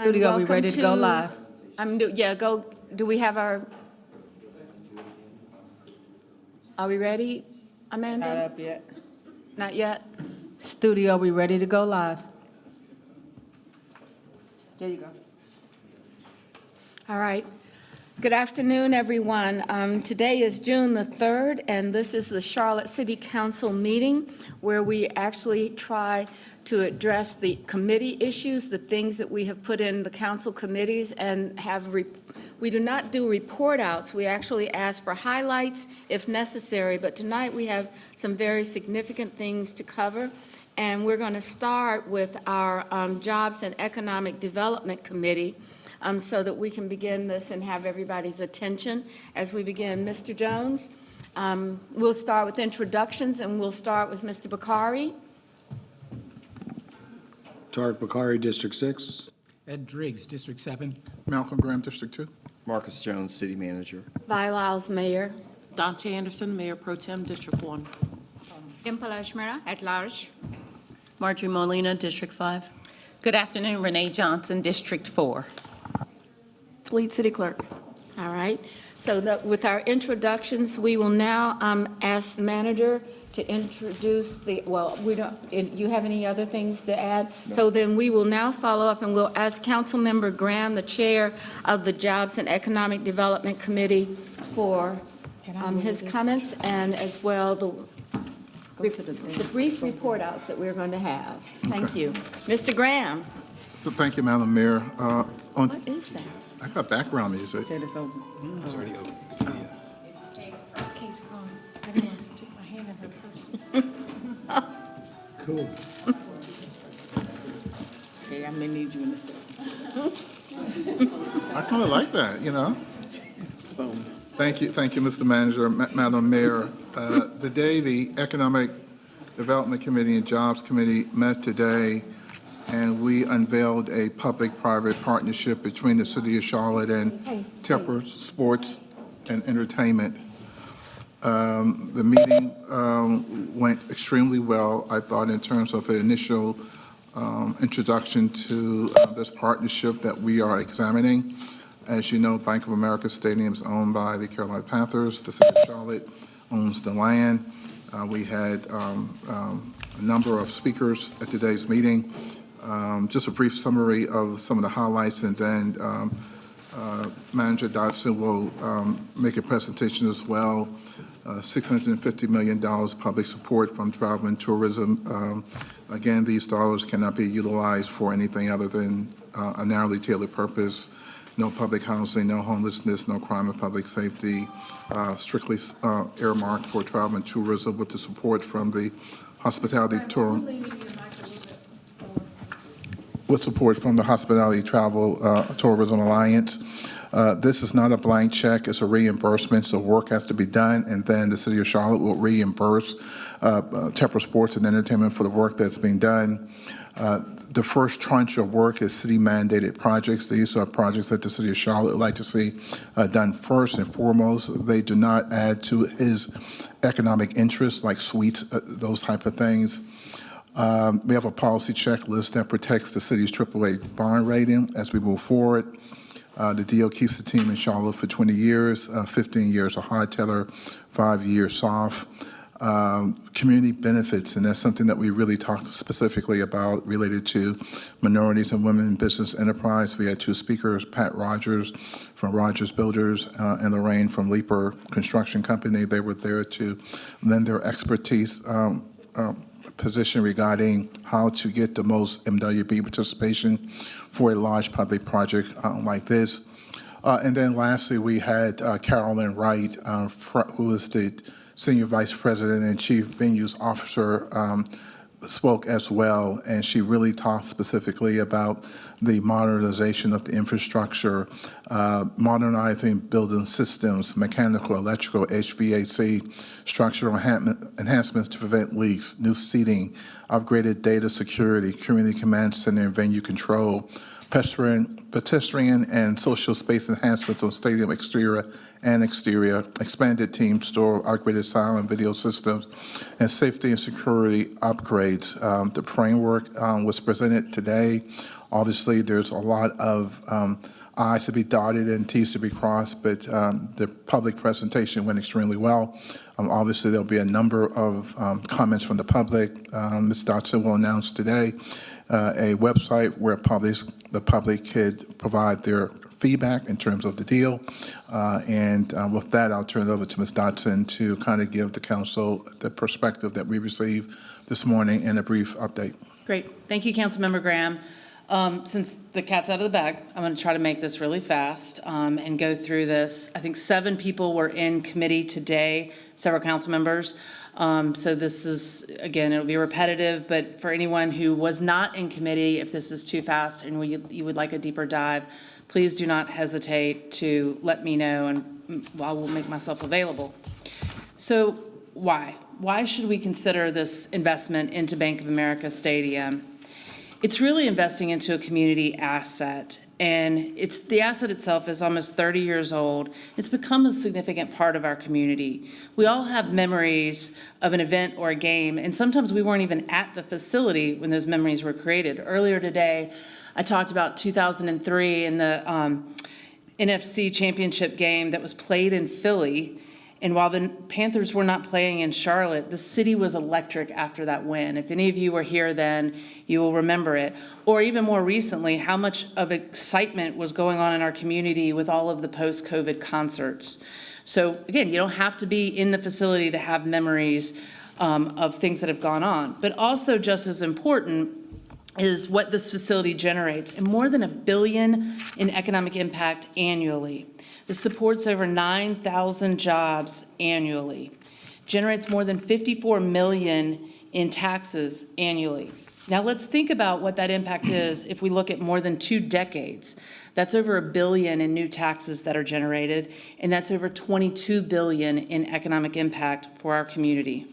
Studio, we ready to go live? Do we have our, are we ready, Amanda? Not up yet. Not yet? Studio, we ready to go live? There you go. All right. Good afternoon, everyone. Today is June the 3rd, and this is the Charlotte City Council meeting where we actually try to address the committee issues, the things that we have put in the council committees, and we do not do report outs. We actually ask for highlights if necessary, but tonight we have some very significant things to cover. And we're going to start with our Jobs and Economic Development Committee so that we can begin this and have everybody's attention as we begin. Mr. Jones, we'll start with introductions, and we'll start with Mr. Bakari. Tariq Bakari, District 6. Ed Driggs, District 7. Malcolm Graham, District 2. Marcus Jones, City Manager. Vi Lyles, Mayor. Dante Anderson, Mayor Pro Tem, District 1. Dimple Ashmira, at large. Marjorie Molina, District 5. Good afternoon, Renee Johnson, District 4. Fleet City Clerk. All right. So with our introductions, we will now ask the manager to introduce the, well, we don't, you have any other things to add? No. So then we will now follow up, and we'll ask Councilmember Graham, the chair of the Jobs and Economic Development Committee, for his comments, and as well the brief report outs that we're going to have. Thank you. Mr. Graham. So thank you, Madam Mayor. What is that? I got background music. It's open. It's already open. This case phone. I didn't want to stick my hand in her purse. Cool. Okay, I'm gonna need you in this. I kind of like that, you know. Thank you, Mr. Manager, Madam Mayor. The day the Economic Development Committee and Jobs Committee met today, and we unveiled a public-private partnership between the City of Charlotte and Tepper Sports and Entertainment. The meeting went extremely well, I thought, in terms of an initial introduction to this partnership that we are examining. As you know, Bank of America Stadium is owned by the Carolina Panthers. The City of Charlotte owns the land. We had a number of speakers at today's meeting. Just a brief summary of some of the highlights, and then Manager Dodson will make a presentation as well. $650 million public support from travel and tourism. Again, these dollars cannot be utilized for anything other than a narrowly tailored purpose. No public housing, no homelessness, no crime or public safety, strictly earmarked for travel and tourism with the support from the hospitality Travel Tourism Alliance. This is not a blank check, it's a reimbursement, so work has to be done, and then the City of Charlotte will reimburse Tepper Sports and Entertainment for the work that's being done. The first tranche of work is city-mandated projects. These are projects that the City of Charlotte would like to see done first and foremost. They do not add to his economic interests like suites, those type of things. We have a policy checklist that protects the city's AAA bond rating as we move forward. The deal keeps the team in Charlotte for 20 years, 15 years of hardtail, 5 years soft. Community benefits, and that's something that we really talked specifically about related to minorities and women in business enterprise. We had two speakers, Pat Rogers from Rogers Builders and Lorraine from Leaper Construction Company. They were there to lend their expertise position regarding how to get the most MWB participation for a large public project like this. And then lastly, we had Carolyn Wright, who is the Senior Vice President and Chief Venues Officer, spoke as well, and she really talked specifically about the modernization of the infrastructure, modernizing building systems, mechanical, electrical, HVAC, structural enhancements to prevent leaks, new seating, upgraded data security, community command center and venue control, pedestrian and social space enhancements on stadium exterior and exterior, expanded team store, upgraded sound and video systems, and safety and security upgrades. The framework was presented today. Obviously, there's a lot of I's to be dotted and T's to be crossed, but the public presentation went extremely well. Obviously, there'll be a number of comments from the public. Ms. Dotson will announce today a website where the public could provide their feedback in terms of the deal. And with that, I'll turn it over to Ms. Dotson to kind of give the council the perspective that we received this morning and a brief update. Great. Thank you, Councilmember Graham. Since the cat's out of the bag, I'm going to try to make this really fast and go through this. I think 7 people were in committee today, several council members. So this is, again, it'll be repetitive, but for anyone who was not in committee, if this is too fast and you would like a deeper dive, please do not hesitate to let me know, and I will make myself available. So why? Why should we consider this investment into Bank of America Stadium? It's really investing into a community asset, and the asset itself is almost 30 years old. It's become a significant part of our community. We all have memories of an event or a game, and sometimes we weren't even at the facility when those memories were created. Earlier today, I talked about 2003 and the NFC championship game that was played in Philly. And while the Panthers were not playing in Charlotte, the city was electric after that win. If any of you were here then, you will remember it. Or even more recently, how much of excitement was going on in our community with all of the post-COVID concerts. So again, you don't have to be in the facility to have memories of things that have gone on. But also just as important is what this facility generates, and more than $1 billion in economic impact annually. This supports over 9,000 jobs annually, generates more than $54 million in taxes annually. Now let's think about what that impact is if we look at more than 2 decades. That's over $1 billion in new taxes that are generated, and that's over $22 billion in economic impact for our community.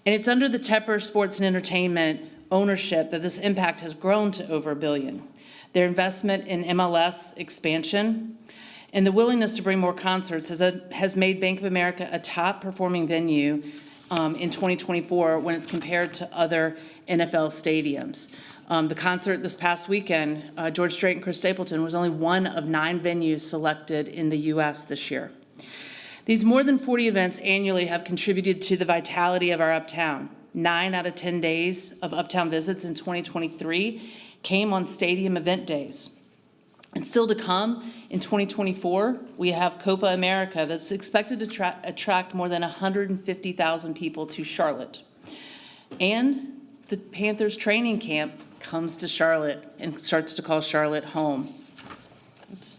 And it's under the Tepper Sports and Entertainment ownership that this impact has grown to over $1 billion. Their investment in MLS expansion and the willingness to bring more concerts has made Bank of America a top-performing venue in 2024 when it's compared to other NFL stadiums. The concert this past weekend, George Strait and Chris Stapleton, was only one of 9 venues selected in the U.S. this year. These more than 40 events annually have contributed to the vitality of our Uptown. 9 out of 10 days of Uptown visits in 2023 came on stadium event days. And still to come, in 2024, we have Copa America that's expected to attract more than 150,000 people to Charlotte. And the Panthers training camp comes to Charlotte and starts to call Charlotte home. Oops.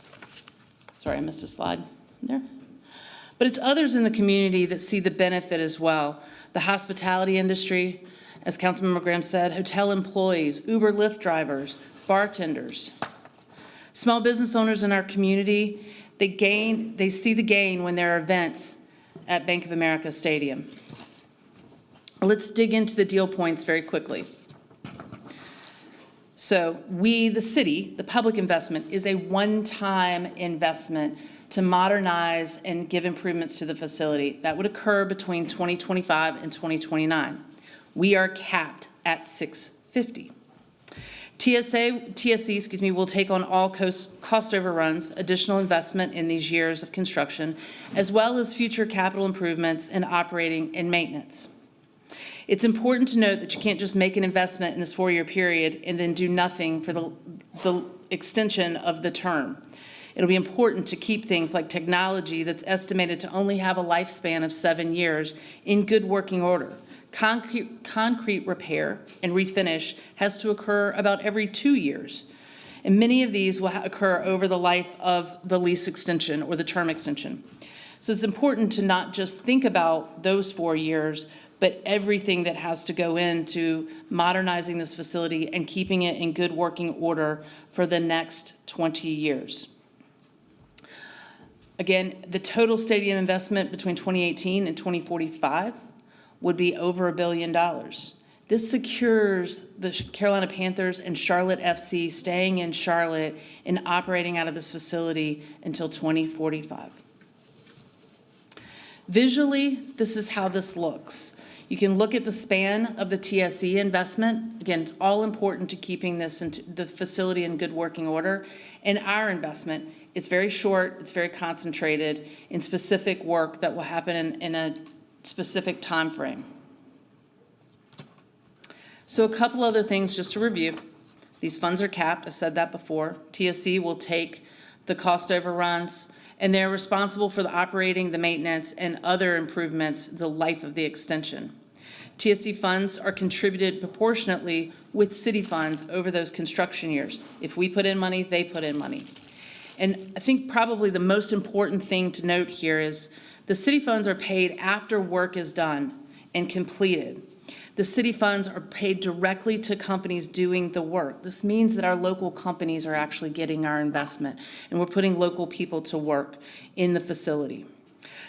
Sorry, I missed a slide there. But it's others in the community that see the benefit as well. The hospitality industry, as Councilmember Graham said, hotel employees, Uber, Lyft drivers, bartenders. Small business owners in our community, they see the gain when there are events at Bank of America Stadium. Let's dig into the deal points very quickly. So we, the city, the public investment is a one-time investment to modernize and give improvements to the facility. That would occur between 2025 and 2029. We are capped at $650. TSE, will take on all cost overruns, additional investment in these years of construction, as well as future capital improvements in operating and maintenance. It's important to note that you can't just make an investment in this 4-year period and then do nothing for the extension of the term. It'll be important to keep things like technology that's estimated to only have a lifespan of 7 years in good working order. Concrete repair and refinish has to occur about every 2 years. And many of these will occur over the life of the lease extension or the term extension. So it's important to not just think about those 4 years, but everything that has to go into modernizing this facility and keeping it in good working order for the next 20 years. Again, the total stadium investment between 2018 and 2045 would be over $1 billion. This secures the Carolina Panthers and Charlotte FC staying in Charlotte and operating out of this facility until 2045. Visually, this is how this looks. You can look at the span of the TSE investment. Again, it's all important to keeping this into the facility in good working order. And our investment, it's very short, it's very concentrated in specific work that will happen in a specific time frame. So a couple other things just to review. These funds are capped, I said that before. TSE will take the cost overruns, and they're responsible for the operating, the maintenance, and other improvements, the life of the extension. TSE funds are contributed proportionately with city funds over those construction years. If we put in money, they put in money. And I think probably the most important thing to note here is the city funds are paid after work is done and completed. The city funds are paid directly to companies doing the work. This means that our local companies are actually getting our investment, and we're putting local people to work in the facility.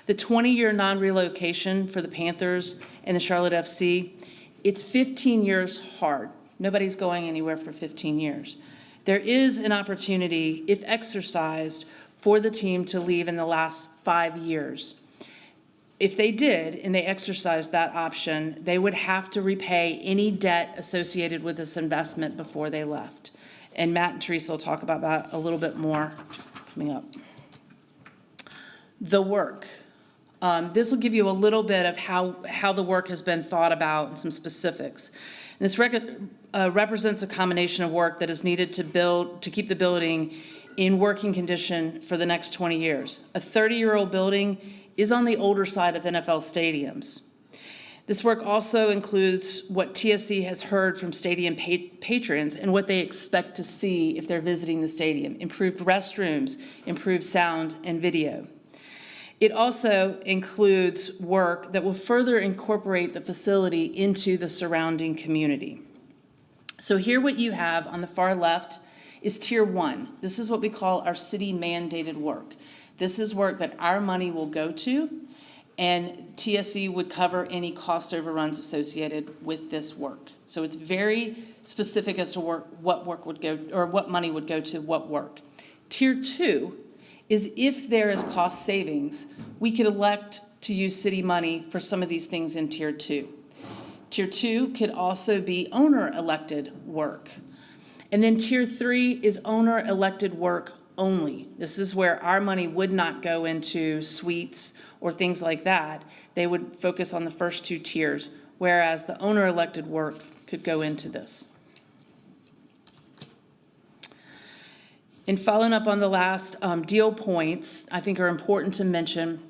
The 20-year non-relocation for the Panthers and the Charlotte FC, it's 15 years hard. Nobody's going anywhere for 15 years. There is an opportunity, if exercised, for the team to leave in the last 5 years. If they did, and they exercised that option, they would have to repay any debt associated with this investment before they left. And Matt and Teresa will talk about that a little bit more coming up. The work. This will give you a little bit of how the work has been thought about and some specifics. And this represents a combination of work that is needed to keep the building in working condition for the next 20 years. A 30-year-old building is on the older side of NFL stadiums. This work also includes what TSE has heard from stadium patrons and what they expect to see if they're visiting the stadium: improved restrooms, improved sound and video. It also includes work that will further incorporate the facility into the surrounding community. So here what you have on the far left is Tier 1. This is what we call our city mandated work. This is work that our money will go to, and TSC would cover any cost overruns associated with this work. So it's very specific as to what work would go, or what money would go to what work. Tier 2 is if there is cost savings, we could elect to use city money for some of these things in Tier 2. Tier 2 could also be owner-elected work. And then Tier 3 is owner-elected work only. This is where our money would not go into suites or things like that. They would focus on the first two tiers, whereas the owner-elected work could go into this. And following up on the last deal points, I think are important to mention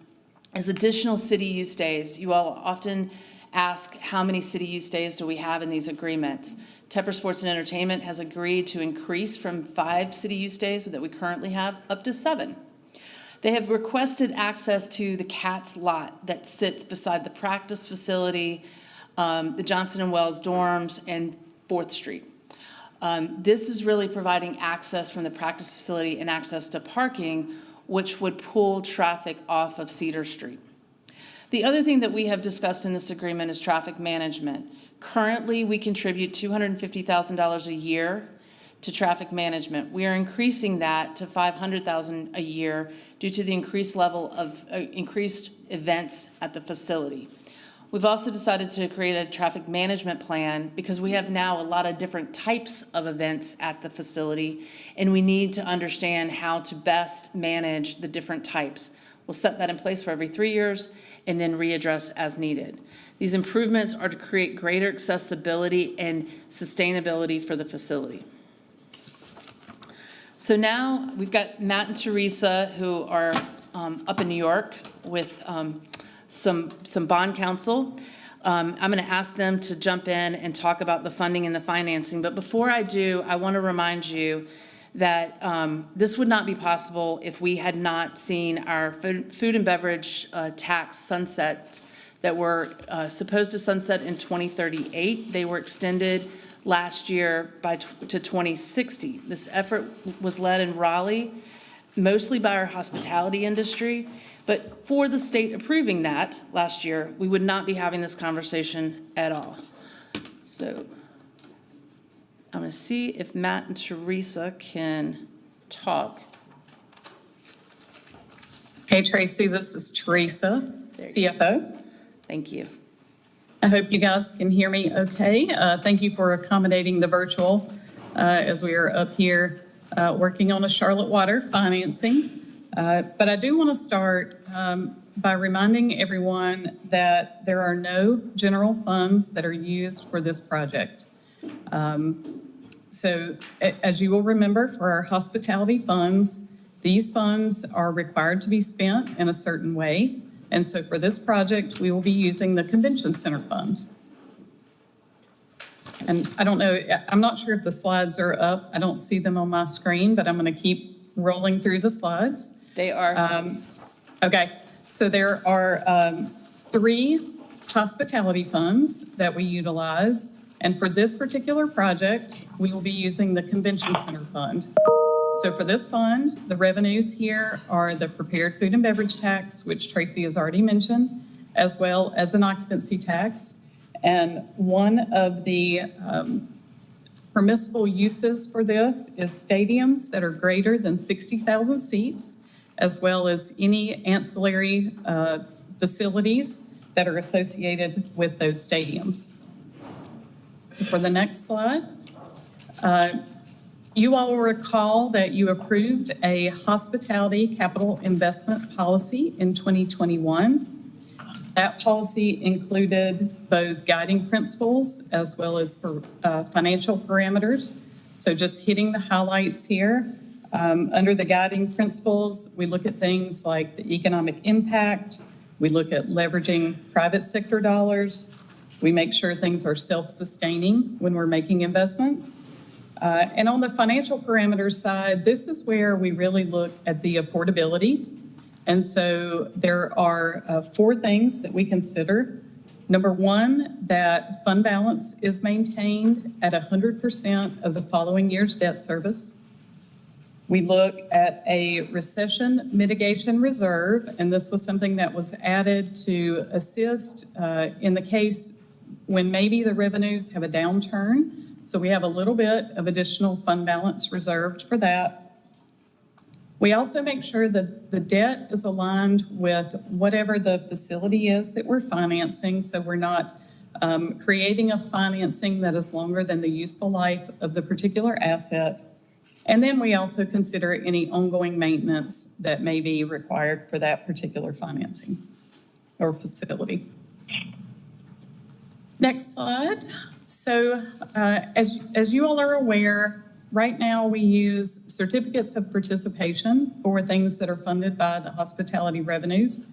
is additional city use days. You all often ask how many city use days do we have in these agreements. Tepper Sports and Entertainment has agreed to increase from 5 city use days that we currently have up to 7. They have requested access to the CATS lot that sits beside the practice facility, the Johnson & Wells dorms, and 4th Street. This is really providing access from the practice facility and access to parking, which would pull traffic off of Cedar Street. The other thing that we have discussed in this agreement is traffic management. Currently, we contribute $250,000 a year to traffic management. We are increasing that to $500,000 a year due to the increased level of increased events at the facility. We've also decided to create a traffic management plan because we have now a lot of different types of events at the facility, and we need to understand how to best manage the different types. We'll set that in place for every 3 years and then readdress as needed. These improvements are to create greater accessibility and sustainability for the facility. So now we've got Matt and Teresa who are up in New York with some bond counsel. I'm going to ask them to jump in and talk about the funding and the financing. But before I do, I want to remind you that this would not be possible if we had not seen our food and beverage tax sunsets that were supposed to sunset in 2038. They were extended last year to 2060. This effort was led in Raleigh, mostly by our hospitality industry. But for the state approving that last year, we would not be having this conversation at all. So I'm going to see if Matt and Teresa can talk. Hey, Tracy, this is Teresa, CFO. Thank you. I hope you guys can hear me okay. Thank you for accommodating the virtual as we are up here working on a Charlotte Water financing. But I do want to start by reminding everyone that there are no general funds that are used for this project. So as you will remember, for our hospitality funds, these funds are required to be spent in a certain way. And so for this project, we will be using the Convention Center funds. And I don't know, I'm not sure if the slides are up. I don't see them on my screen, but I'm going to keep rolling through the slides. They are. Okay, so there are 3 hospitality funds that we utilize. And for this particular project, we will be using the Convention Center Fund. So for this fund, the revenues here are the prepared food and beverage tax, which Tracy has already mentioned, as well as an occupancy tax. And one of the permissible uses for this is stadiums that are greater than 60,000 seats, as well as any ancillary facilities that are associated with those stadiums. So for the next slide, you all will recall that you approved a hospitality capital investment policy in 2021. That policy included both guiding principles as well as for financial parameters. So just hitting the highlights here. Under the guiding principles, we look at things like the economic impact. We look at leveraging private sector dollars. We make sure things are self-sustaining when we're making investments. And on the financial parameters side, this is where we really look at the affordability. And so there are 4 things that we consider. Number 1, that fund balance is maintained at 100% of the following year's debt service. We look at a recession mitigation reserve, and this was something that was added to assist in the case when maybe the revenues have a downturn. So we have a little bit of additional fund balance reserved for that. We also make sure that the debt is aligned with whatever the facility is that we're financing, so we're not creating a financing that is longer than the useful life of the particular asset. And then we also consider any ongoing maintenance that may be required for that particular financing or facility. Next slide. So as you all are aware, right now we use certificates of participation for things that are funded by the hospitality revenues.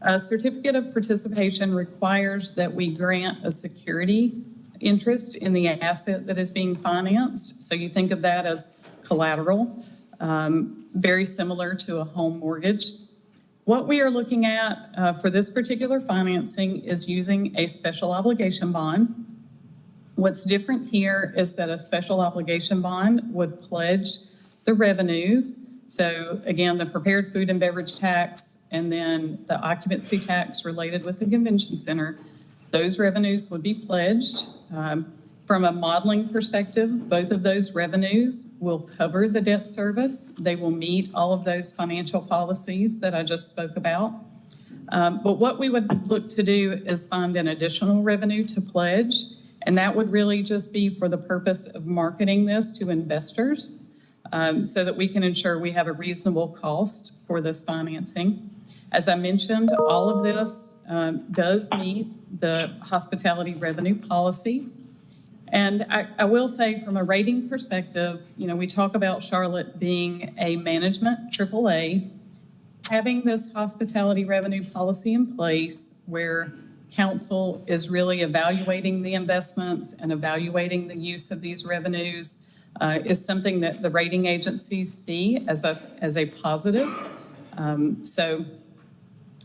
A certificate of participation requires that we grant a security interest in the asset that is being financed. So you think of that as collateral, very similar to a home mortgage. What we are looking at for this particular financing is using a special obligation bond. What's different here is that a special obligation bond would pledge the revenues. So again, the prepared food and beverage tax and then the occupancy tax related with the convention center, those revenues would be pledged. From a modeling perspective, both of those revenues will cover the debt service. They will meet all of those financial policies that I just spoke about. But what we would look to do is find an additional revenue to pledge, and that would really just be for the purpose of marketing this to investors so that we can ensure we have a reasonable cost for this financing. As I mentioned, all of this does meet the hospitality revenue policy. And I will say from a rating perspective, we talk about Charlotte being a management AAA. Having this hospitality revenue policy in place where council is really evaluating the investments and evaluating the use of these revenues is something that the rating agencies see as a positive. So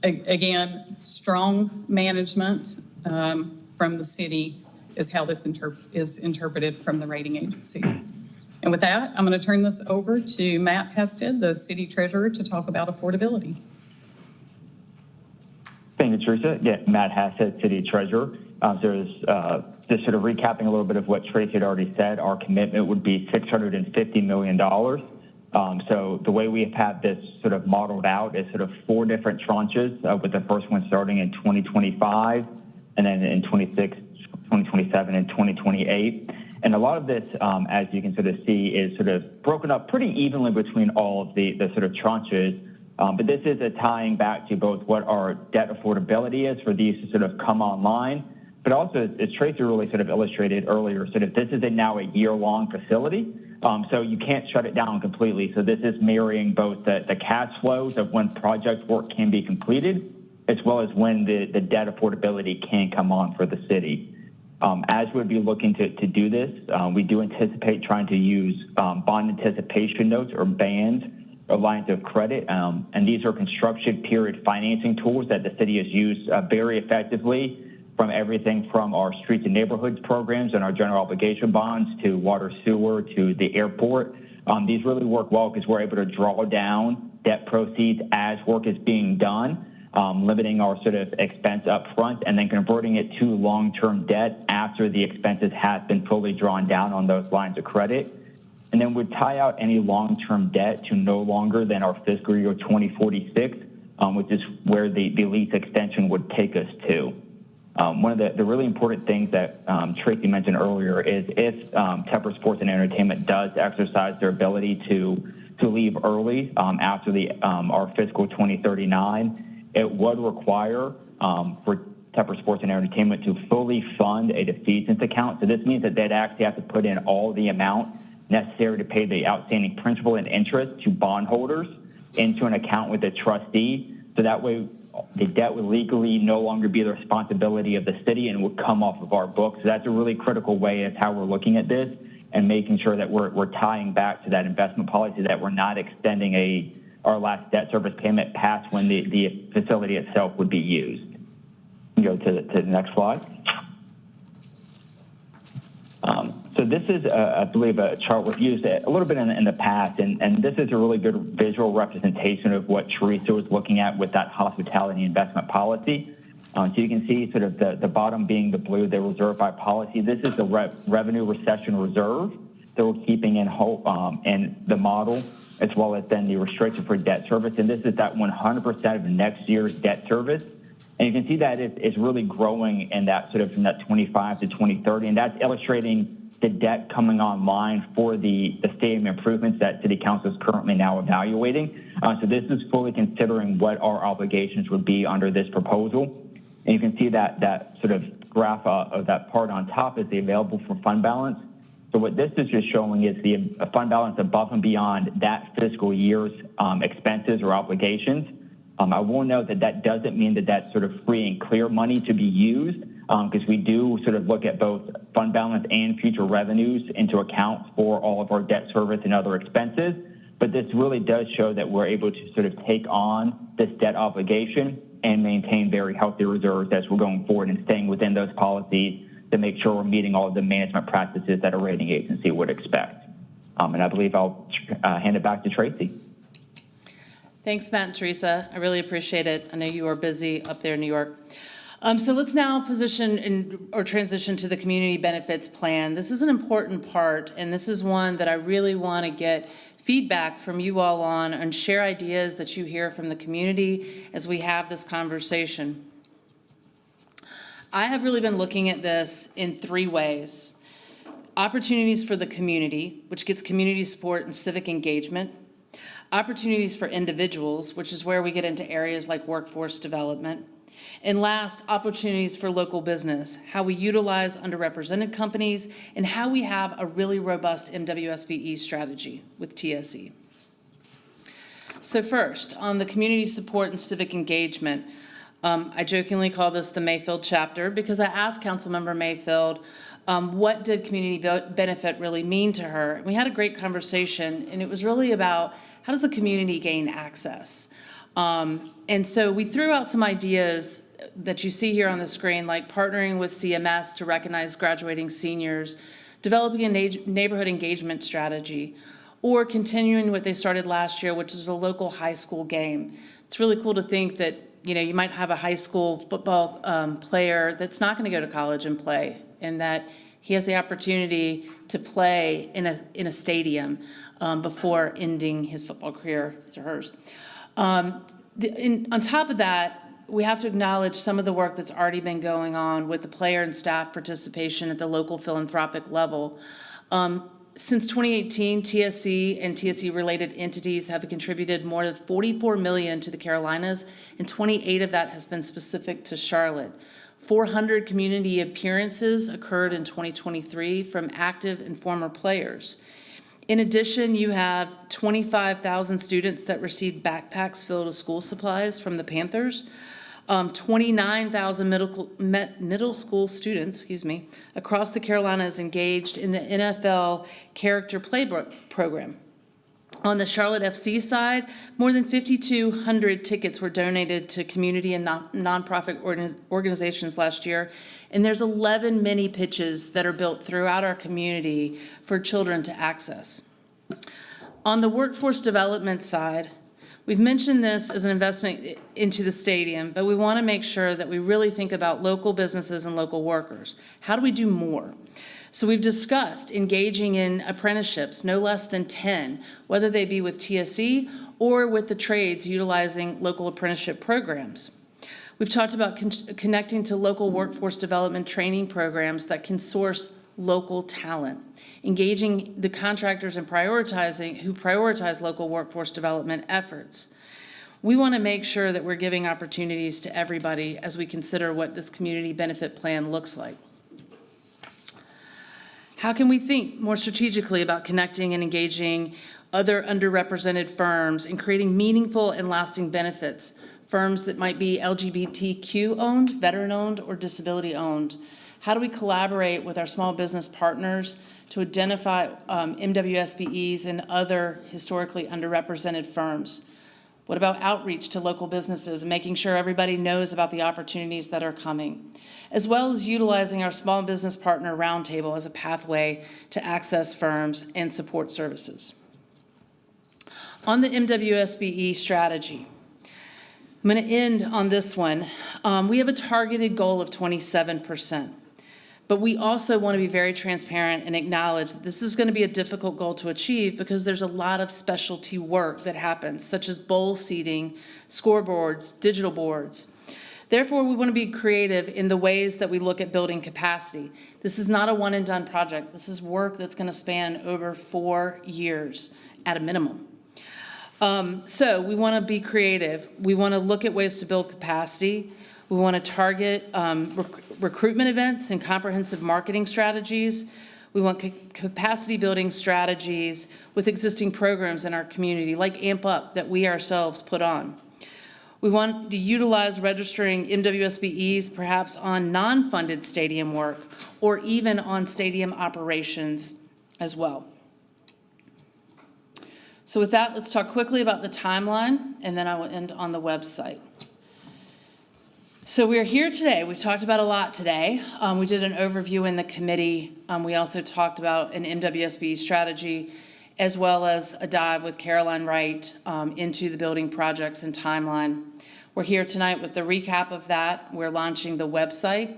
again, strong management from the city is how this is interpreted from the rating agencies. And with that, I'm going to turn this over to Matt Hested, the city treasurer, to talk about affordability. Thank you, Teresa. Yeah, Matt Hested, city treasurer. Just sort of recapping a little bit of what Tracy had already said, our commitment would be $650 million. So the way we have this sort of modeled out is sort of 4 different tranches, with the first one starting in 2025, and then in 2027 and 2028. And a lot of this, as you can sort of see, is sort of broken up pretty evenly between all of the sort of tranches. But this is a tying back to both what our debt affordability is for these to sort of come online, but also, as Tracy really sort of illustrated earlier, sort of this is now a year-long facility. So you can't shut it down completely. So this is marrying both the cash flows of when project work can be completed, as well as when the debt affordability can come on for the city. As we'd be looking to do this, we do anticipate trying to use bond anticipation notes or bands or lines of credit. And these are construction period financing tools that the city has used very effectively, from everything from our streets and neighborhoods programs and our general obligation bonds to water sewer to the airport. These really work well because we're able to draw down debt proceeds as work is being done, limiting our sort of expense up front and then converting it to long-term debt after the expenses have been fully drawn down on those lines of credit. And then we'd tie out any long-term debt to no longer than our fiscal year 2046, which is where the lease extension would take us to. One of the really important things that Tracy mentioned earlier is if Tepper Sports and Entertainment does exercise their ability to leave early after our fiscal 2039, it would require for Tepper Sports and Entertainment to fully fund a defeasance account. So this means that they'd actually have to put in all the amount necessary to pay the outstanding principal and interest to bondholders into an account with a trustee. So that way the debt would legally no longer be the responsibility of the city and would come off of our books. So that's a really critical way of how we're looking at this and making sure that we're tying back to that investment policy, that we're not extending our last debt service payment past when the facility itself would be used. Go to the next slide. So So this is, I believe, a chart we've used a little bit in the past, and this is a really good visual representation of what Teresa was looking at with that hospitality investment policy. So you can see sort of the bottom being the blue, the reserve by policy. This is the revenue recession reserve that we're keeping in the model, as well as then the restricted for debt service. And this is that 100% of next year's debt service. And you can see that it's really growing in that sort of from that 25 to 2030. And that's illustrating the debt coming online for the stadium improvements that City Council is currently now evaluating. So this is fully considering what our obligations would be under this proposal. And you can see that sort of graph of that part on top is the available for fund balance. So what this is just showing is the fund balance above and beyond that fiscal year's expenses or obligations. I will note that doesn't mean that that's sort of free and clear money to be used, because we do sort of look at both fund balance and future revenues into account for all of our debt service and other expenses. But this really does show that we're able to sort of take on this debt obligation and maintain very healthy reserves as we're going forward and staying within those policies to make sure we're meeting all of the management practices that a rating agency would expect. And I believe I'll hand it back to Tracy. Thanks, Matt and Teresa. I really appreciate it. I know you are busy up there in New York. So let's now transition to the community benefits plan. This is an important part, and this is one that I really want to get feedback from you all on and share ideas that you hear from the community as we have this conversation. I have really been looking at this in 3 ways. Opportunities for the community, which gets community support and civic engagement. Opportunities for individuals, which is where we get into areas like workforce development. And last, opportunities for local business, how we utilize underrepresented companies, and how we have a really robust MWSBE strategy with TSE. So first, on the community support and civic engagement, I jokingly call this the Mayfield chapter because I asked Councilmember Mayfield, what did community benefit really mean to her? We had a great conversation, and it was really about how does the community gain access? And so we threw out some ideas that you see here on the screen, like partnering with CMS to recognize graduating seniors, developing a neighborhood engagement strategy, or continuing what they started last year, which is a local high school game. It's really cool to think that, you know, you might have a high school football player that's not going to go to college and play, and that he has the opportunity to play in a stadium before ending his football career, his or hers. On top of that, we have to acknowledge some of the work that's already been going on with the player and staff participation at the local philanthropic level. Since 2018, TSE and TSE-related entities have contributed more than $44 million to the Carolinas, and 28 of that has been specific to Charlotte. 400 community appearances occurred in 2023 from active and former players. In addition, you have 25,000 students that received backpacks filled with school supplies from the Panthers, 29,000 middle school students, across the Carolinas engaged in the NFL Character Playbook program. On the Charlotte FC side, more than 5,200 tickets were donated to community and nonprofit organizations last year, and there's 11 mini pitches that are built throughout our community for children to access. On the workforce development side, we've mentioned this as an investment into the stadium, but we want to make sure that we really think about local businesses and local workers. How do we do more? So we've discussed engaging in apprenticeships, no less than 10, whether they be with TSE or with the trades utilizing local apprenticeship programs. We've talked about connecting to local workforce development training programs that can source local talent, engaging the contractors and who prioritize local workforce development efforts. We want to make sure that we're giving opportunities to everybody as we consider what this community benefit plan looks like. How can we think more strategically about connecting and engaging other underrepresented firms and creating meaningful and lasting benefits? Firms that might be LGBTQ owned, veteran owned, or disability owned. How do we collaborate with our small business partners to identify MWSBEs and other historically underrepresented firms? What about outreach to local businesses and making sure everybody knows about the opportunities that are coming, as well as utilizing our small business partner roundtable as a pathway to access firms and support services. On the MWSBE strategy, I'm going to end on this one. We have a targeted goal of 27%, but we also want to be very transparent and acknowledge that this is going to be a difficult goal to achieve because there's a lot of specialty work that happens, such as bowl seating, scoreboards, digital boards. Therefore, we want to be creative in the ways that we look at building capacity. This is not a one and done project. This is work that's going to span over 4 years at a minimum. So we want to be creative. We want to look at ways to build capacity. We want to target recruitment events and comprehensive marketing strategies. We want capacity building strategies with existing programs in our community, like AMP Up, that we ourselves put on. We want to utilize registering MWSBEs perhaps on non-funded stadium work or even on stadium operations as well. So with that, let's talk quickly about the timeline, and then I will end on the website. So we're here today. We've talked about a lot today. We did an overview in the committee. We also talked about an MWSB strategy, as well as a dive with Caroline Wright into the building projects and timeline. We're here tonight with the recap of that. We're launching the website.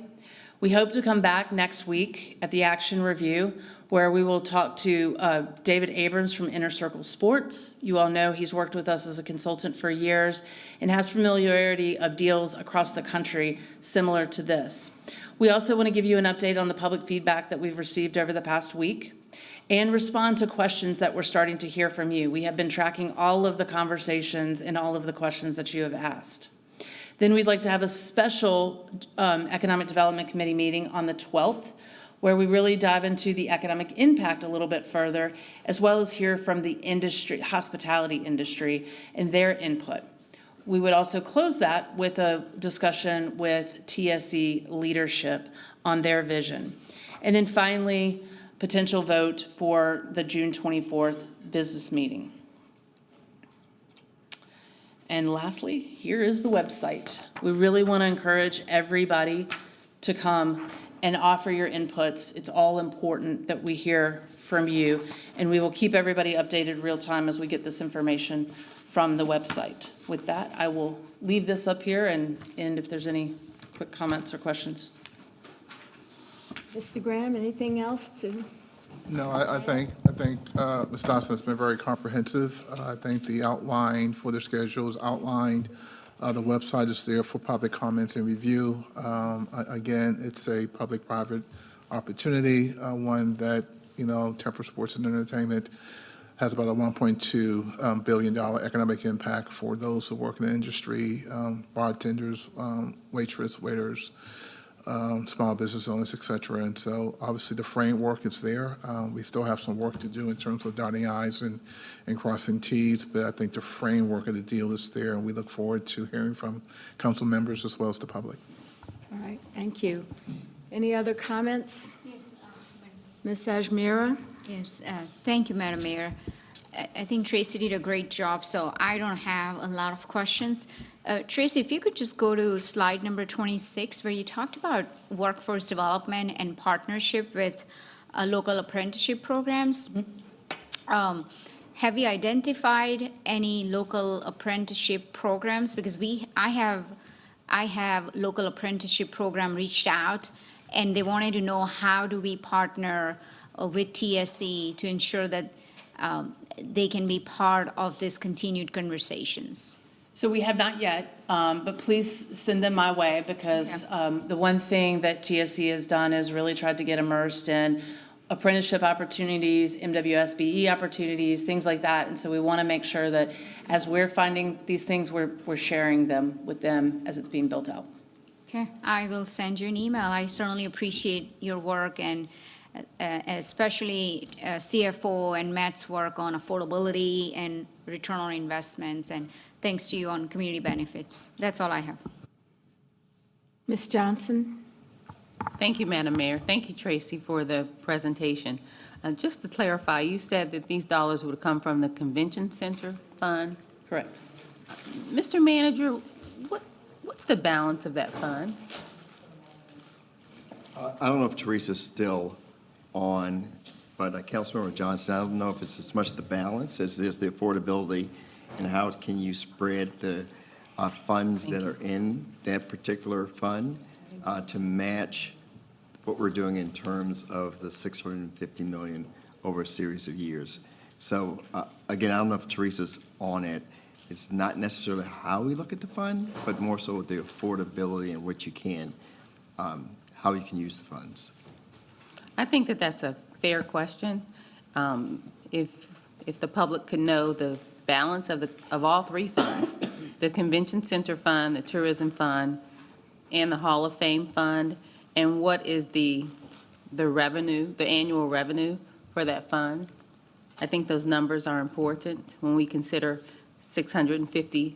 We hope to come back next week at the action review, where we will talk to David Abrams from Inner Circle Sports. You all know he's worked with us as a consultant for years and has familiarity of deals across the country similar to this. We also want to give you an update on the public feedback that we've received over the past week and respond to questions that we're starting to hear from you. We have been tracking all of the conversations and all of the questions that you have asked. Then we'd like to have a special Economic Development Committee meeting on the 12th, where we really dive into the economic impact a little bit further, as well as hear from the industry, hospitality industry, and their input. We would also close that with a discussion with TSC leadership on their vision. And then finally, potential vote for the June 24th business meeting. And lastly, here is the website. We really want to encourage everybody to come and offer your inputs. It's all important that we hear from you, and we will keep everybody updated real time as we get this information from the website. With that, I will leave this up here and if there's any quick comments or questions. Mr. Graham, anything else to? No, I think Ms. Dawson has been very comprehensive. I think the outline for the schedule is outlined. The website is there for public comments and review. Again, it's a public-private opportunity, one that, Temper Sports and Entertainment has about a $1.2 billion economic impact for those who work in the industry, bartenders, waiters, small business owners, et cetera. And so obviously the framework is there. We still have some work to do in terms of dotting I's and crossing T's, but I think the framework of the deal is there, and we look forward to hearing from council members as well as the public. All right, thank you. Any other comments? Yes. Ms. Ajmira? Yes, thank you, Madam Mayor. I think Tracy did a great job, so I don't have a lot of questions. Tracy, if you could just go to slide number 26, where you talked about workforce development and partnership with local apprenticeship programs. Have you identified any local apprenticeship programs? Because I have local apprenticeship program reached out, and they wanted to know how do we partner with TSC to ensure that they can be part of this continued conversations. So we have not yet, but please send them my way, because the one thing that TSC has done is really tried to get immersed in apprenticeship opportunities, MWSBE opportunities, things like that. And so we want to make sure that as we're finding these things, we're sharing them with them as it's being built out. Okay, I will send you an email. I certainly appreciate your work, and especially CFO and Matt's work on affordability and return on investments, and thanks to you on community benefits. That's all I have. Ms. Johnson? Thank you, Madam Mayor. Thank you, Tracy, for the presentation. Just to clarify, you said that these dollars would come from the Convention Center Fund? Correct. Mr. Manager, what's the balance of that fund? I don't know if Teresa's still on, but Councilmember Johnson, I don't know if it's as much the balance as it is the affordability, and how can you spread the funds that are in that particular fund to match what we're doing in terms of the $650 million over a series of years. So again, I don't know if Teresa's on it. It's not necessarily how we look at the fund, but more so with the affordability and what you can, how you can use the funds. I think that that's a fair question. If the public could know the balance of all three funds, the Convention Center Fund, the Tourism Fund, and the Hall of Fame Fund, and what is the revenue, the annual revenue for that fund. I think those numbers are important when we consider $650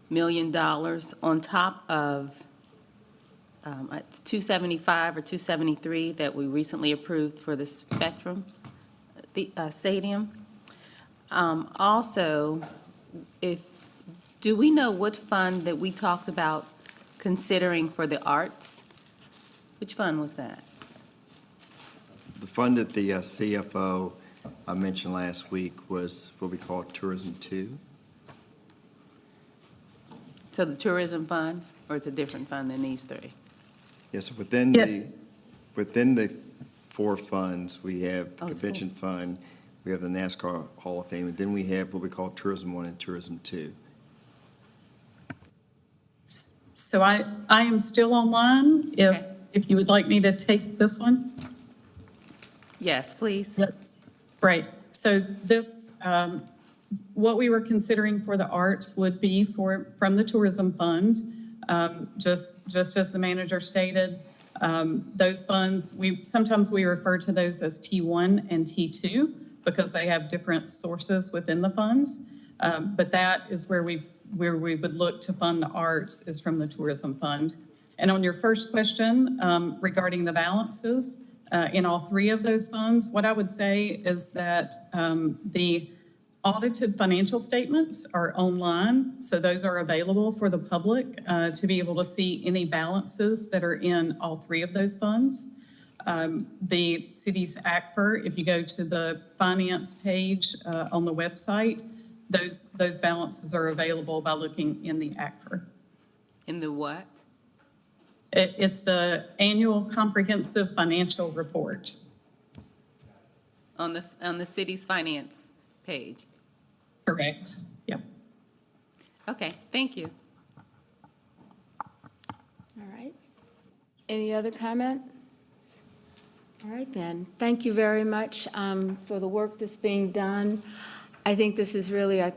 million on top of it's 275 or 273 that we recently approved for the Spectrum Stadium. Also, do we know what fund that we talked about considering for the arts? Which fund was that? The fund that the CFO mentioned last week was what we call Tourism 2. So the tourism fund, or it's a different fund than these three? Yes, within the four funds, we have the Oh, it's Convention Fund, we have the NASCAR Hall of Fame, and then we have what we call Tourism 1 and Tourism 2. So I am still online, if you would like me to take this one. Yes, please. Yes. Right. So this, what we were considering for the arts would be from the tourism fund. Just as the manager stated, those funds, sometimes we refer to those as T1 and T2 because they have different sources within the funds. But that is where we would look to fund the arts is from the tourism fund. And on your first question regarding the balances in all three of those funds, what I would say is that the audited financial statements are online, so those are available for the public to be able to see any balances that are in all three of those funds. The city's ACFR, if you go to the finance page on the website, those balances are available by looking in the ACFR. In the what? It's the annual comprehensive financial report. On the city's finance page? Correct. Yep. Okay, thank you. All right. Any other comment? All right, then. Thank you very much for the work that's being done. I think this is really a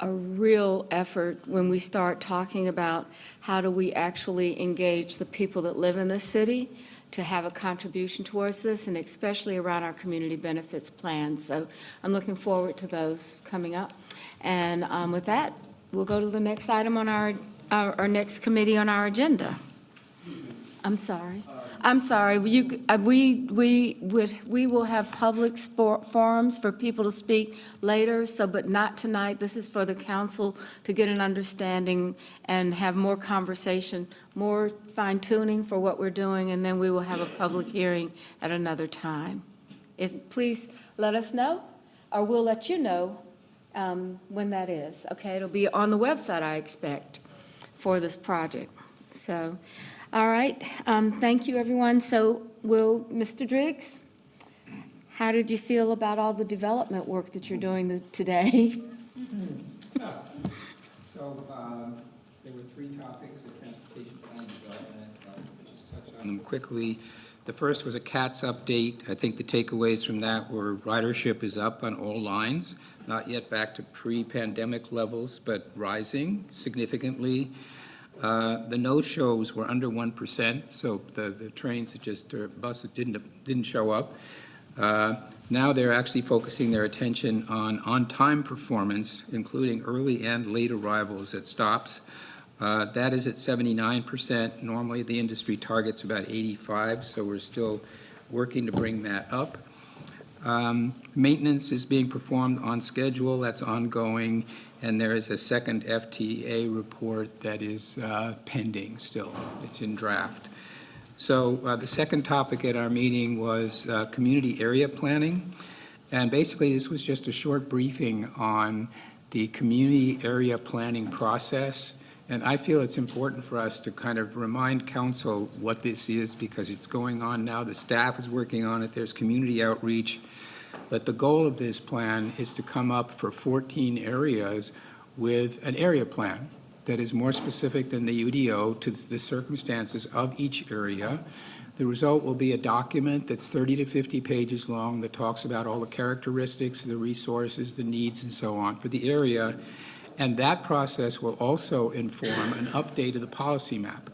real effort when we start talking about how do we actually engage the people that live in this city to have a contribution towards this, and especially around our community benefits plans. So I'm looking forward to those coming up. And with that, we'll go to the next item on our next committee on our agenda. I'm sorry. We will have public forums for people to speak later, but not tonight. This is for the council to get an understanding and have more conversation, more fine-tuning for what we're doing, and then we will have a public hearing at another time. Please let us know, or we'll let you know when that is. Okay, it'll be on the website, I expect, for this project. So. All right, thank you, everyone. So Mr. Driggs, how did you feel about all the development work that you're doing today? So there were three topics, the transportation plan and development. I'll just touch on them quickly. The first was a CATS update. I think the takeaways from that were ridership is up on all lines, not yet back to pre-pandemic levels, but rising significantly. The no-shows were under 1%, so the trains that just, or buses didn't show up. Now they're actually focusing their attention on on-time performance, including early and late arrivals at stops. That is at 79%. Normally the industry target's about 85%, so we're still working to bring that up. Maintenance is being performed on schedule, that's ongoing, and there is a second FTA report that is pending still. It's in draft. So the second topic at our meeting was community area planning. And basically, this was just a short briefing on the community area planning process. And I feel it's important for us to kind of remind council what this is, because it's going on now. The staff is working on it. There's community outreach. But the goal of this plan is to come up for 14 areas with an area plan that is more specific than the UDO to the circumstances of each area. The result will be a document that's 30 to 50 pages long that talks about all the characteristics, the resources, the needs, and so on for the area. And that process will also inform an update of the policy map.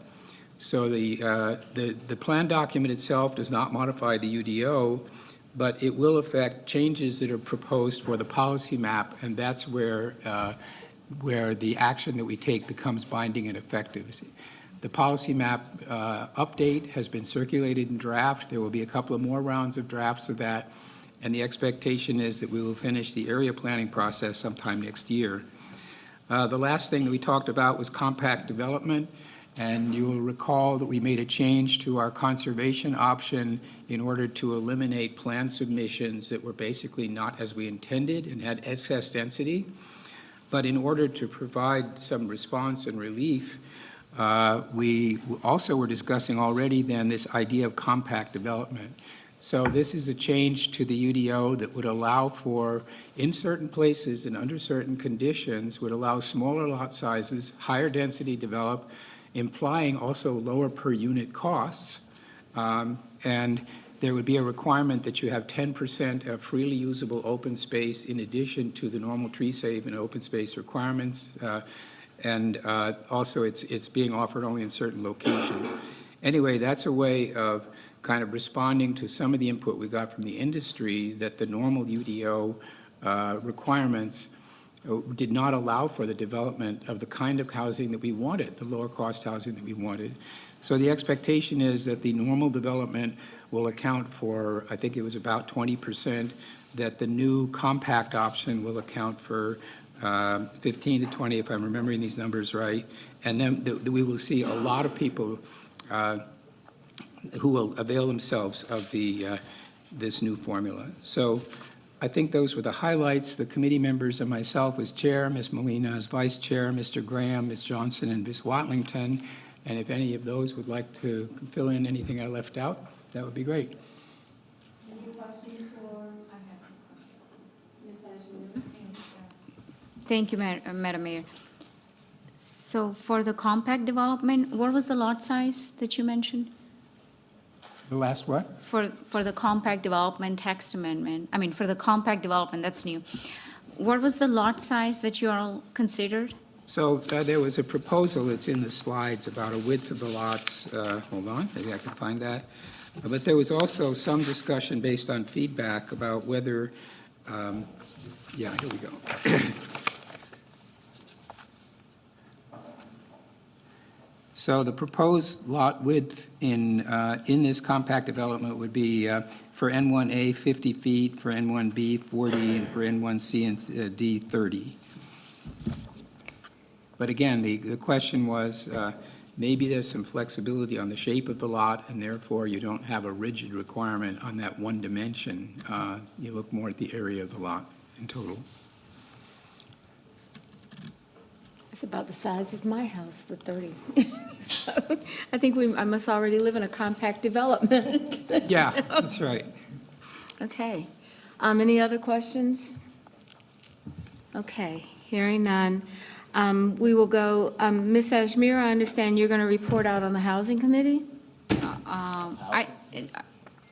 So the plan document itself does not modify the UDO, but it will affect changes that are proposed for the policy map, and that's where the action that we take becomes binding and effective. The policy map update has been circulated in draft. There will be a couple of more rounds of drafts of that, and the expectation is that we will finish the area planning process sometime next year. The last thing that we talked about was compact development, and you will recall that we made a change to our conservation option in order to eliminate plan submissions that were basically not as we intended and had excess density. But in order to provide some response and relief, we also were discussing already then this idea of compact development. So this is a change to the UDO that would allow for, in certain places and under certain conditions, would allow smaller lot sizes, higher density develop, implying also lower per unit costs. And there would be a requirement that you have 10% of freely usable open space in addition to the normal tree save and open space requirements. And also it's being offered only in certain locations. Anyway, that's a way of kind of responding to some of the input we got from the industry that the normal UDO requirements did not allow for the development of the kind of housing that we wanted, the lower cost housing that we wanted. So the expectation is that the normal development will account for, I think it was about 20%, that the new compact option will account for 15 to 20, if I'm remembering these numbers right. And then we will see a lot of people who will avail themselves of this new formula. So I think those were the highlights. The committee members and myself as chair, Ms. Molina as vice chair, Mr. Graham, Ms. Johnson, and Ms. Watlington. And if any of those would like to fill in anything I left out, that would be great. Any questions for, Thank you, Madam Mayor. So for the compact development, what was the lot size that you mentioned? The last what? For the compact development text amendment, I mean, for the compact development, that's new. What was the lot size that you all considered? So there was a proposal, it's in the slides, about a width of the lots. Hold on, maybe I can find that. But there was also some discussion based on feedback about whether, yeah, here we go. So the proposed lot width in this compact development would be for N1A 50 feet, for N1B 40, and for N1C and D 30. But again, the question was, maybe there's some flexibility on the shape of the lot, and therefore you don't have a rigid requirement on that one dimension. You look more at the area of the lot in total. It's about the size of my house, the 30. So I think I must already live in a compact development. Yeah, that's right. Okay. Any other questions? Okay, hearing none. We will go, Ms. Ashmir, I understand you're going to report out on the Housing Committee?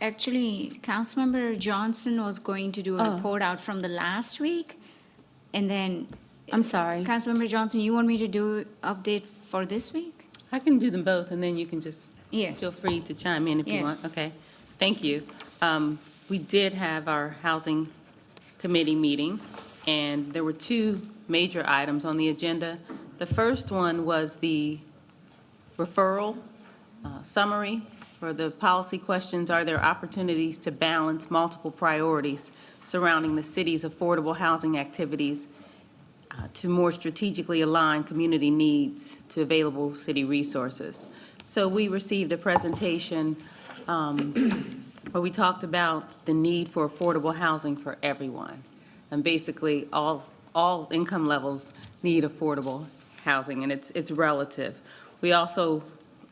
Actually, Councilmember Johnson was going to do a Oh. report out from the last week, and then, I'm sorry. Councilmember Johnson, you want me to do update for this week? I can do them both, and then you can just Yes. feel free to chime in if you want. Yes. Okay, thank you. We did have our Housing Committee meeting, and there were two major items on the agenda. The first one was the referral summary For the policy questions, are there opportunities to balance multiple priorities surrounding the city's affordable housing activities to more strategically align community needs to available city resources? So we received a presentation where we talked about the need for affordable housing for everyone. And basically, all income levels need affordable housing, and it's relative. We also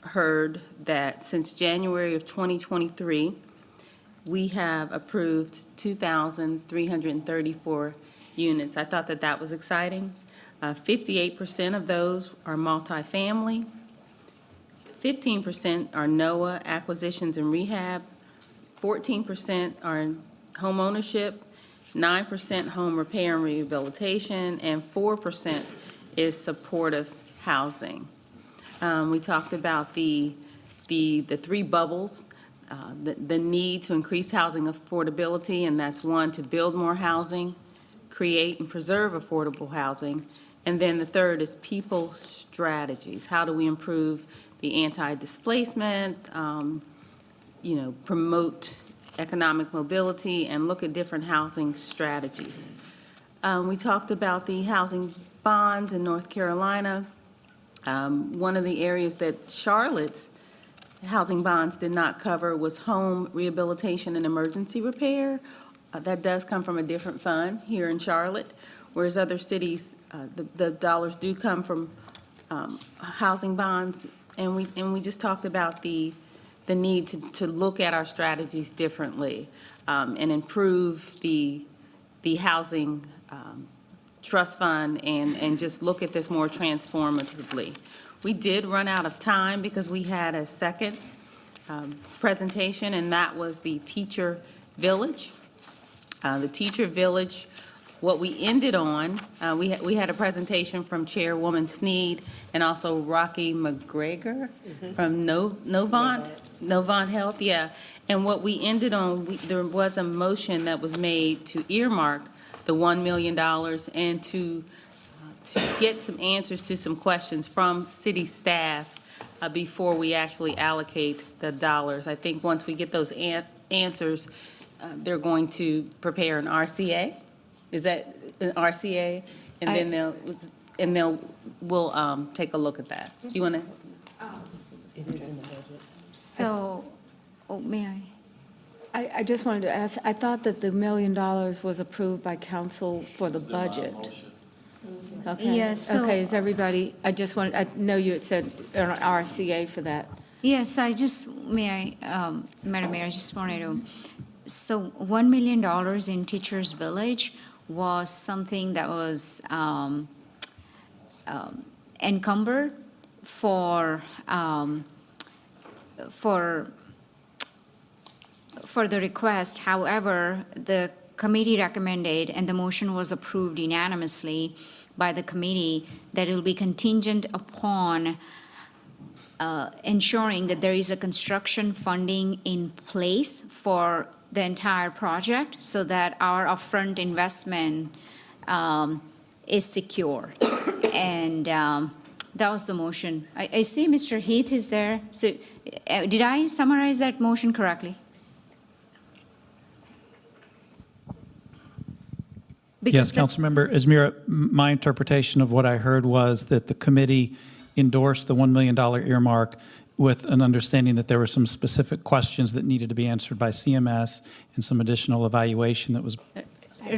heard that since January of 2023, we have approved 2,334 units. I thought that that was exciting. 58% of those are multifamily, 15% are NOAA acquisitions and rehab, 14% are home ownership, 9% home repair and rehabilitation, and 4% is supportive housing. We talked about the three bubbles, the need to increase housing affordability, and that's one, to build more housing, create and preserve affordable housing, and then the third is people strategies. How do we improve the anti-displacement, promote economic mobility, and look at different housing strategies. We talked about the housing bonds in North Carolina. One of the areas that Charlotte's housing bonds did not cover was home rehabilitation and emergency repair. That does come from a different fund here in Charlotte, whereas other cities, the dollars do come from housing bonds. And we just talked about the need to look at our strategies differently and improve the housing trust fund and just look at this more transformatively. We did run out of time because we had a second presentation, and that was the teacher village. The teacher village, what we ended on, we had a presentation from Chairwoman Sneed and also Rocky McGregor from Novant Health, yeah. And what we ended on, there was a motion that was made to earmark the $1 million and to get some answers to some questions from city staff before we actually allocate the dollars. I think once we get those answers, they're going to prepare an RCA. Is that an RCA? And then we'll take a look at that. Do you want to? It is in the budget. So, may I? I just wanted to ask, I thought that the $1 million was approved by council for the budget. Okay. Yeah, so- Okay, is everybody, I know you had said an RCA for that. Yes, Madam Mayor, I just wanted to, so $1 million in Teachers Village was something that was encumbered for the request. However, the committee recommended, and the motion was approved unanimously by the committee, that it will be contingent upon ensuring that there is a construction funding in place for the entire project so that our upfront investment is secure. And that was the motion. I see Mr. Heath is there. So did I summarize that motion correctly? Yes, Councilmember Izmira, my interpretation of what I heard was that the committee endorsed the $1 million earmark with an understanding that there were some specific questions that needed to be answered by CMS and some additional evaluation that was.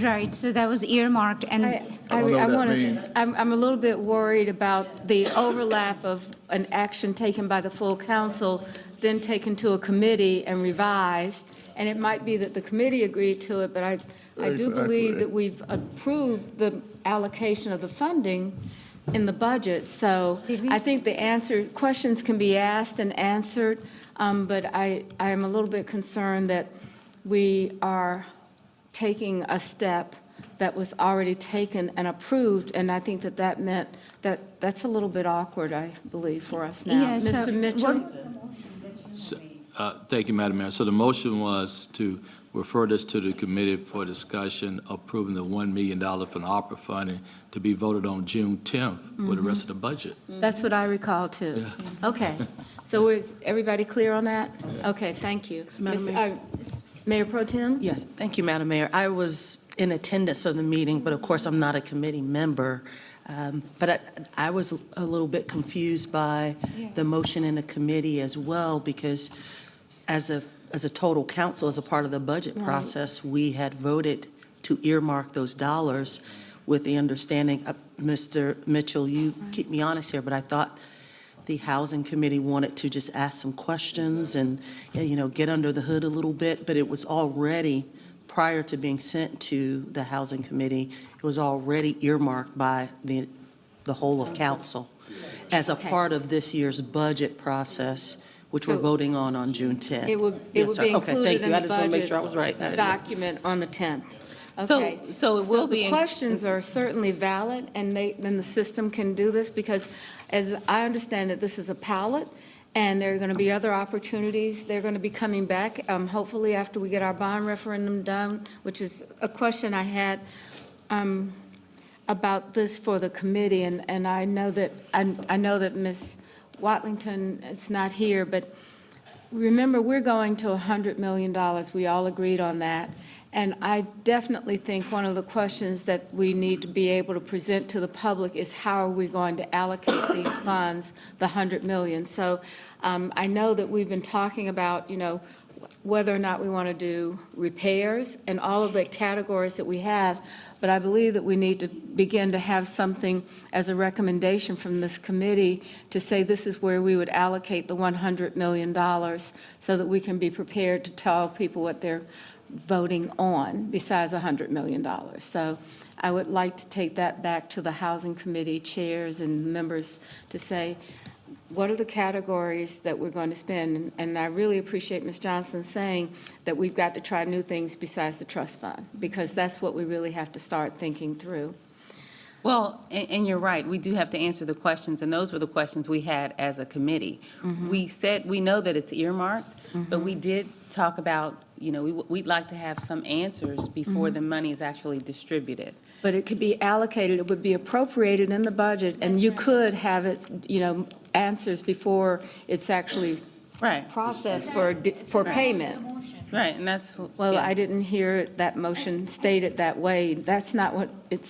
Right, so that was earmarked, and I'm a little bit worried about the overlap of an action taken by the full council, then taken to a committee and revised. And it might be that the committee agreed to it, but I do believe that we've approved the allocation of the funding in the budget. So I think questions can be asked and answered, but I am a little bit concerned that we are taking a step that was already taken and approved, and I think that meant that's a little bit awkward, I believe, for us now. Yeah, so Mr. Mitchell? Thank you, Madam Mayor. So the motion was to refer this to the committee for discussion, approving the $1 million from the ARPA funding to be voted on June 10th with the rest of the budget. That's what I recall, too. Okay. So is everybody clear on that? Okay, thank you. Madam Ms. Mayor? Mayor Pro Tem? Yes, thank you, Madam Mayor. I was in attendance of the meeting, but of course, I'm not a committee member. But I was a little bit confused by the motion in the committee as well, because as a total council, as a part of the budget Right. process, we had voted to earmark those dollars with the understanding, Mr. Mitchell, you keep me honest here, but I thought the Housing Committee wanted to just ask some questions and, get under the hood a little bit, but it was already, prior to being sent to the Housing Committee, it was already earmarked by the whole of council as a part of this year's budget process, which we're So- voting on June 10th. It would Yes, sir. be Okay, included thank in you. I the just want to make sure I was budget right. document on the 10th. So- Okay. so it will be the in- questions are certainly valid, and then the system can do this, because as I understand it, this is a pilot, and there are going to be other opportunities. They're going to be coming back, hopefully after we get our bond referendum done, which is a question I had about this for the committee, and I know that Ms. Watlington, it's not here, but remember, we're going to $100 million. We all agreed on that. And I definitely think one of the questions that we need to be able to present to the public is how are we going to allocate these funds, the $100 million? So I know that we've been talking about, whether or not we want to do repairs and all of the categories that we have, but I believe that we need to begin to have something as a recommendation from this committee to say this is where we would allocate the $100 million so that we can be prepared to tell people what they're voting on besides $100 million. So I would like to take that back to the Housing Committee chairs and members to say, what are the categories that we're going to spend? And I really appreciate Ms. Johnson saying that we've got to try new things besides the trust fund, because that's what we really have to start thinking through. Well, and you're right, we do have to answer the questions, and those were the questions we had as a committee. We said, we know that it's earmarked, but we did talk about, we'd like to have some answers before the money is actually distributed. But it could be allocated, it would be appropriated in the budget, and you could have it, answers before it's actually Right, processed for payment. right, and that's. Well, yeah. I didn't hear that motion stated that way. That's not what it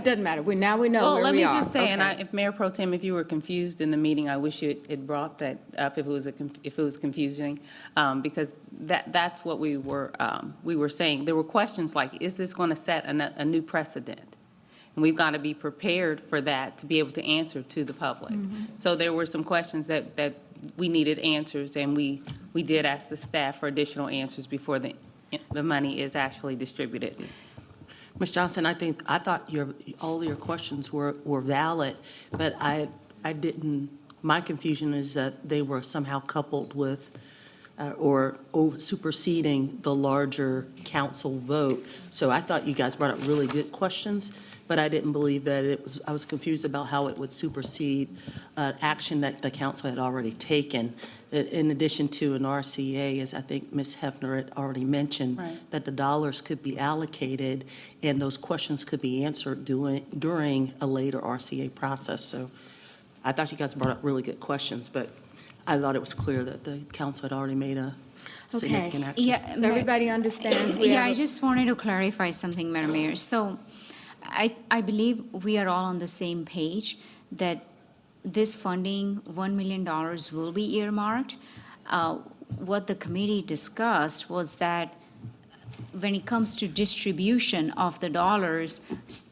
doesn't matter. Now we know Well, where let we me are. just say, and Okay. if Mayor Pro Tem, if you were confused in the meeting, I wish you had brought that up if it was confusing, because that's what we were saying. There were questions like, is this going to set a new precedent? And we've got to be prepared for that to be able to answer to the public. So there were some questions that we needed answers, and we did ask the staff for additional answers before the money is actually distributed. Ms. Johnson, I thought all your questions were valid, but I didn't, my confusion is that they were somehow coupled with or superseding the larger council vote. So I thought you guys brought up really good questions, but I didn't believe that I was confused about how it would supersede action that the council had already taken. In addition to an RCA, as I think Ms. Hefner had already mentioned, Right. that the dollars could be allocated and those questions could be answered during a later RCA process. So I thought you guys brought up really good questions, but I thought it was clear that the council had already made a significant action. Yeah, So everybody understands? we Yeah, have I a- just wanted to clarify something, Madam Mayor. So I believe we are all on the same page that this funding, $1 million, will be earmarked. What the committee discussed was that when it comes to distribution of the dollars,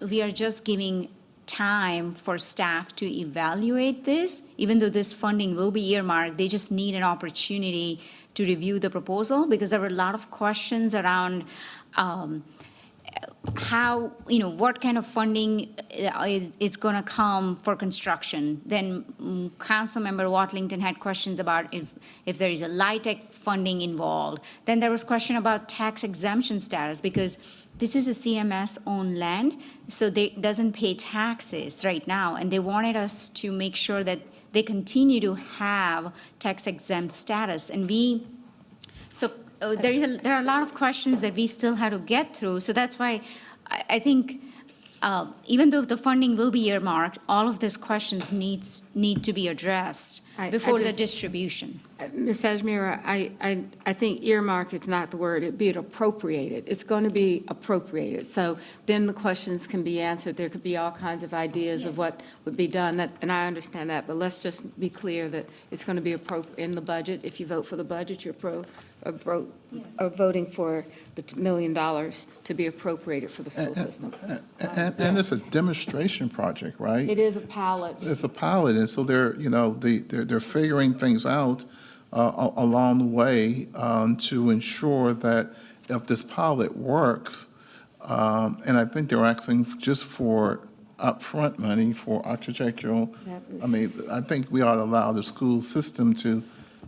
we are just giving time for staff to evaluate this. Even though this funding will be earmarked, they just need an opportunity to review the proposal, because there were a lot of questions around how, what kind of funding is going to come for construction. Then Councilmember Watlington had questions about if there is a LIHTC funding involved. Then there was question about tax exemption status, because this is a CMS-owned land, so they doesn't pay taxes right now, and they wanted us to make sure that they continue to have tax exempt status. And there are a lot of questions that we still have to get through. So that's why I think even though the funding will be earmarked, all of these questions need to be addressed I before the just- distribution. Ms. Ajmira, I think earmark is not the word, it'd be appropriated. It's going to be appropriated. So then the questions can be answered. There could be all kinds of ideas of what would be done, and I understand that, but let's just be clear that it's going to be in the budget. If you vote for the budget, you're voting for the $1 million to be appropriated for the school system. And it's a demonstration project, right? It is a pilot. It's a pilot, and so they're, they're figuring things out along the way to ensure that if this pilot works, and I think they're asking just for upfront money for architectural. I think we ought to allow the school system to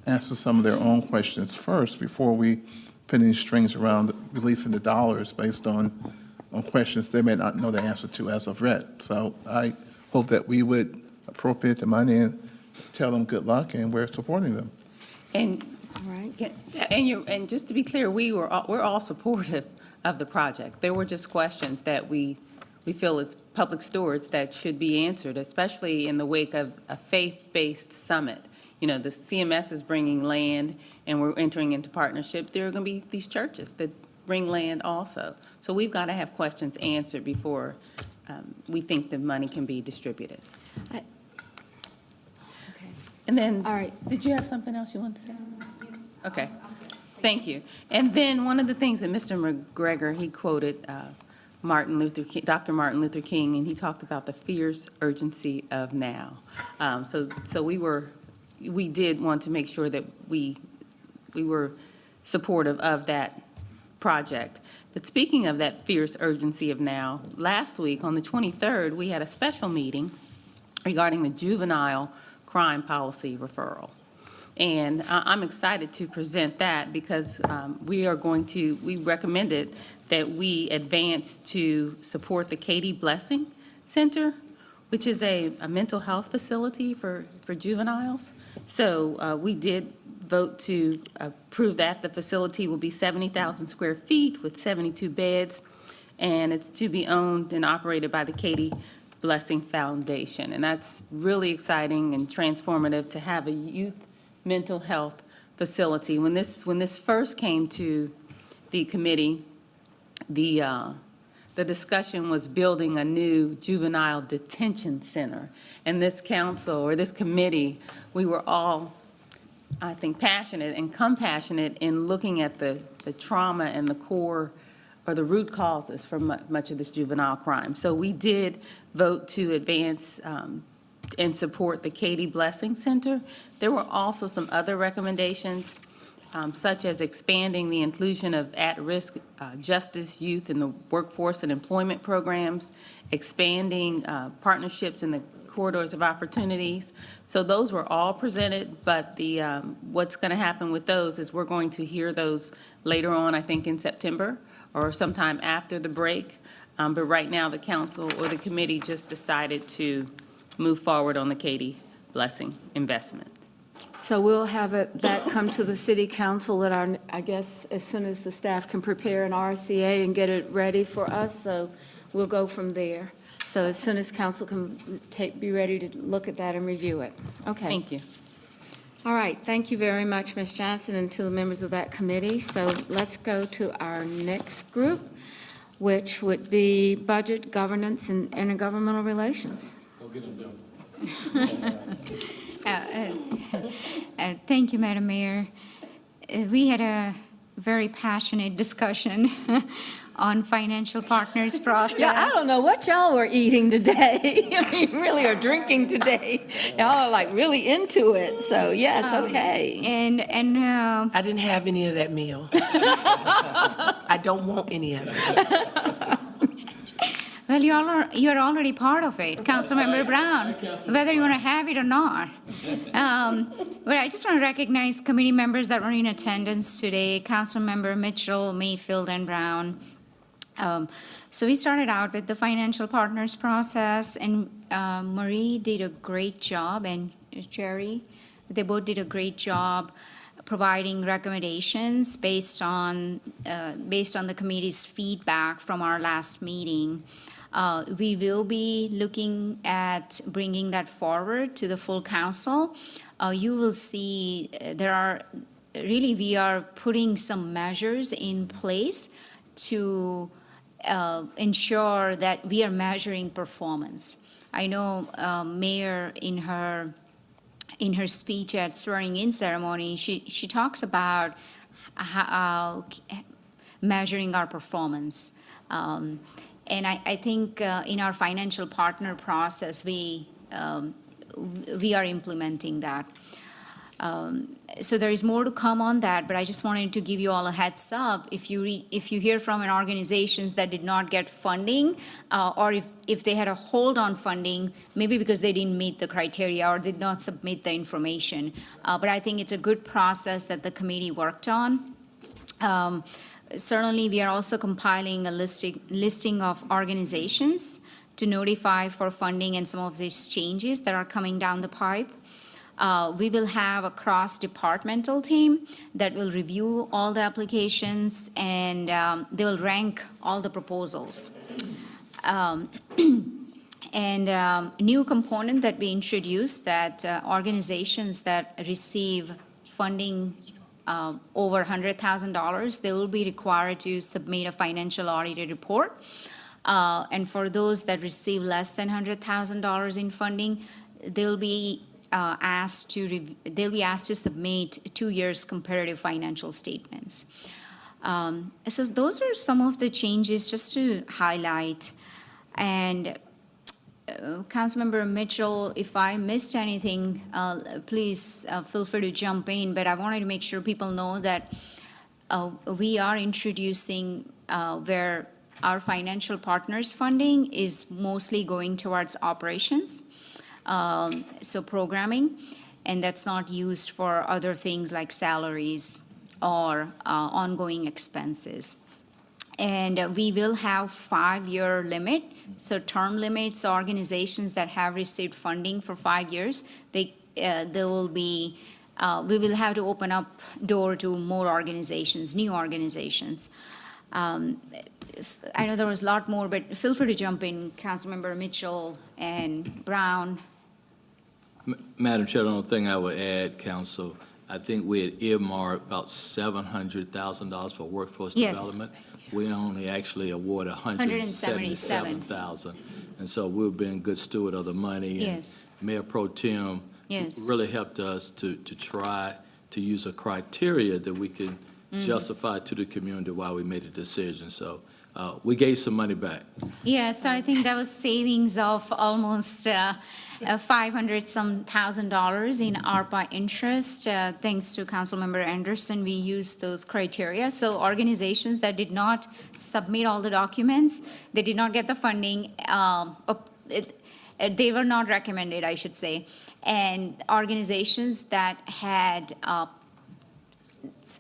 answer some of their own questions first before we put any strings around releasing the dollars based on questions they may not know the answer to as of yet. So I hope that we would appropriate the money and tell them good luck, and we're supporting them. And, All right. and just to be clear, we're all supportive of the project. There were just questions that we feel as public stewards that should be answered, especially in the wake of a faith-based summit. The CMS is bringing land, and we're entering into partnership. There are going to be these churches that bring land also. So we've got to have questions answered before we think the money can be distributed. Okay. And then, All right. did you have something else you wanted to say? Okay, thank you. And then one of the things that Mr. McGregor, he quoted Dr. Martin Luther King, and he talked about the fierce urgency of now. So we did want to make sure that we were supportive of that project. But speaking of that fierce urgency of now, last week on the 23rd, we had a special meeting regarding the juvenile crime policy referral. And I'm excited to present that because we recommended that we advance to support the Katie Blessing Center, which is a mental health facility for juveniles. So we did vote to approve that. The facility will be 70,000 square feet with 72 beds, and it's to be owned and operated by the Katie Blessing Foundation. And that's really exciting and transformative to have a youth mental health facility. When this first came to the committee, the discussion was building a new juvenile detention center. And this council, or this committee, we were all, I think, passionate and compassionate in looking at the trauma and the core or the root causes for much of this juvenile crime. So we did vote to advance and support the Katie Blessing Center. There were also some other recommendations, such as expanding the inclusion of at-risk justice youth in the workforce and employment programs, expanding partnerships in the corridors of opportunities. So those were all presented, but what's going to happen with those is we're going to hear those later on, I think in September or sometime after the break. But right now, the council or the committee just decided to move forward on the Katie Blessing investment. So we'll have that come to the city council at I guess, as soon as the staff can prepare an RCA and get it ready for us, so we'll go from there. So as soon as council can be ready to look at that and review it. Okay. Thank you. All right, thank you very much, Ms. Johnson, and to the members of that committee. So let's go to our next group, which would be Budget, Governance, and Intergovernmental Relations. Thank you, Madam Mayor. We had a very passionate discussion on financial partners process. Yeah, I don't know what y'all were eating today. I mean, really are drinking today. Y'all are like really into it, so yes, okay. And I didn't have any of that meal. I don't want any of it. well, you're already part of it, Councilmember Brown, whether you want to have it or not. But I just want to recognize committee members that were in attendance today, Councilmember Mitchell, Mayfield, and Brown. So we started out with the financial partners process, and Marie did a great job, and Jerry, they both did a great job providing recommendations based on the committee's feedback from our last meeting. We will be looking at bringing that forward to the full council. You will see we are putting some measures in place to ensure that we are measuring performance. I know Mayor in her speech at swearing-in ceremony, she talks about how measuring our performance. And I think in our financial partner process, we are implementing that. So there is more to come on that, but I just wanted to give you all a heads up. If you hear from an organizations that did not get funding, or if they had a hold on funding, maybe because they didn't meet the criteria or did not submit the information. But I think it's a good process that the committee worked on. Certainly, we are also compiling a listing of organizations to notify for funding and some of these changes that are coming down the pipe. We will have a cross-departmental team that will review all the applications and they will rank all the proposals. New component that we introduced, that organizations that receive funding over $100,000, they will be required to submit a financial audited report. And for those that receive less than $100,000 in funding, they'll be asked to submit 2 years comparative financial statements. So those are some of the changes just to highlight. And Councilmember Mitchell, if I missed anything, please feel free to jump in. But I wanted to make sure people know that we are introducing where our financial partners funding is mostly going towards operations. So programming, and that's not used for other things like salaries or ongoing expenses. And we will have 5-year limit. So term limits, organizations that have received funding for 5 years, we will have to open up door to more organizations, new organizations. I know there was a lot more, but feel free to jump in, Councilmember Mitchell and Brown. Madam Chair, the only thing I would add, Council, I think we had earmarked about $700,000 for workforce development. We only actually awarded $177,000. And so we've been good steward of the money. Yes. And Mayor Pro Tem really helped us to try to use a criteria that we can justify to the community why we made a decision. So we gave some money back. Yeah, so I think that was savings of almost $500-some thousand in ARPA interest. Thanks to Councilmember Anderson, we used those criteria. So organizations that did not submit all the documents, they did not get the funding, they were not recommended, I should say. And organizations that had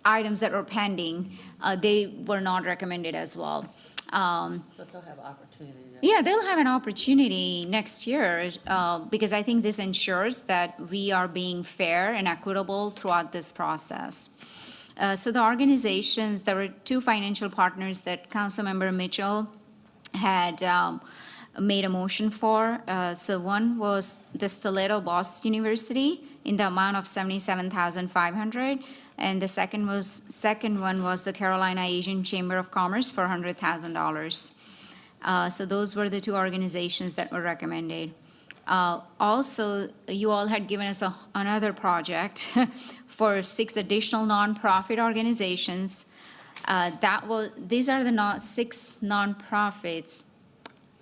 items that were pending, they were not recommended as well. But they'll have opportunity. Yeah, they'll have an opportunity next year because I think this ensures that we are being fair and equitable throughout this process. So the organizations, there were 2 financial partners that Councilmember Mitchell had made a motion for. So one was the Stiletto Boston University in the amount of $77,500. And the second one was the Carolina Asian Chamber of Commerce for $100,000. So those were the 2 organizations that were recommended. Also, you all had given us another project for 6 additional nonprofit organizations. These are the 6 nonprofits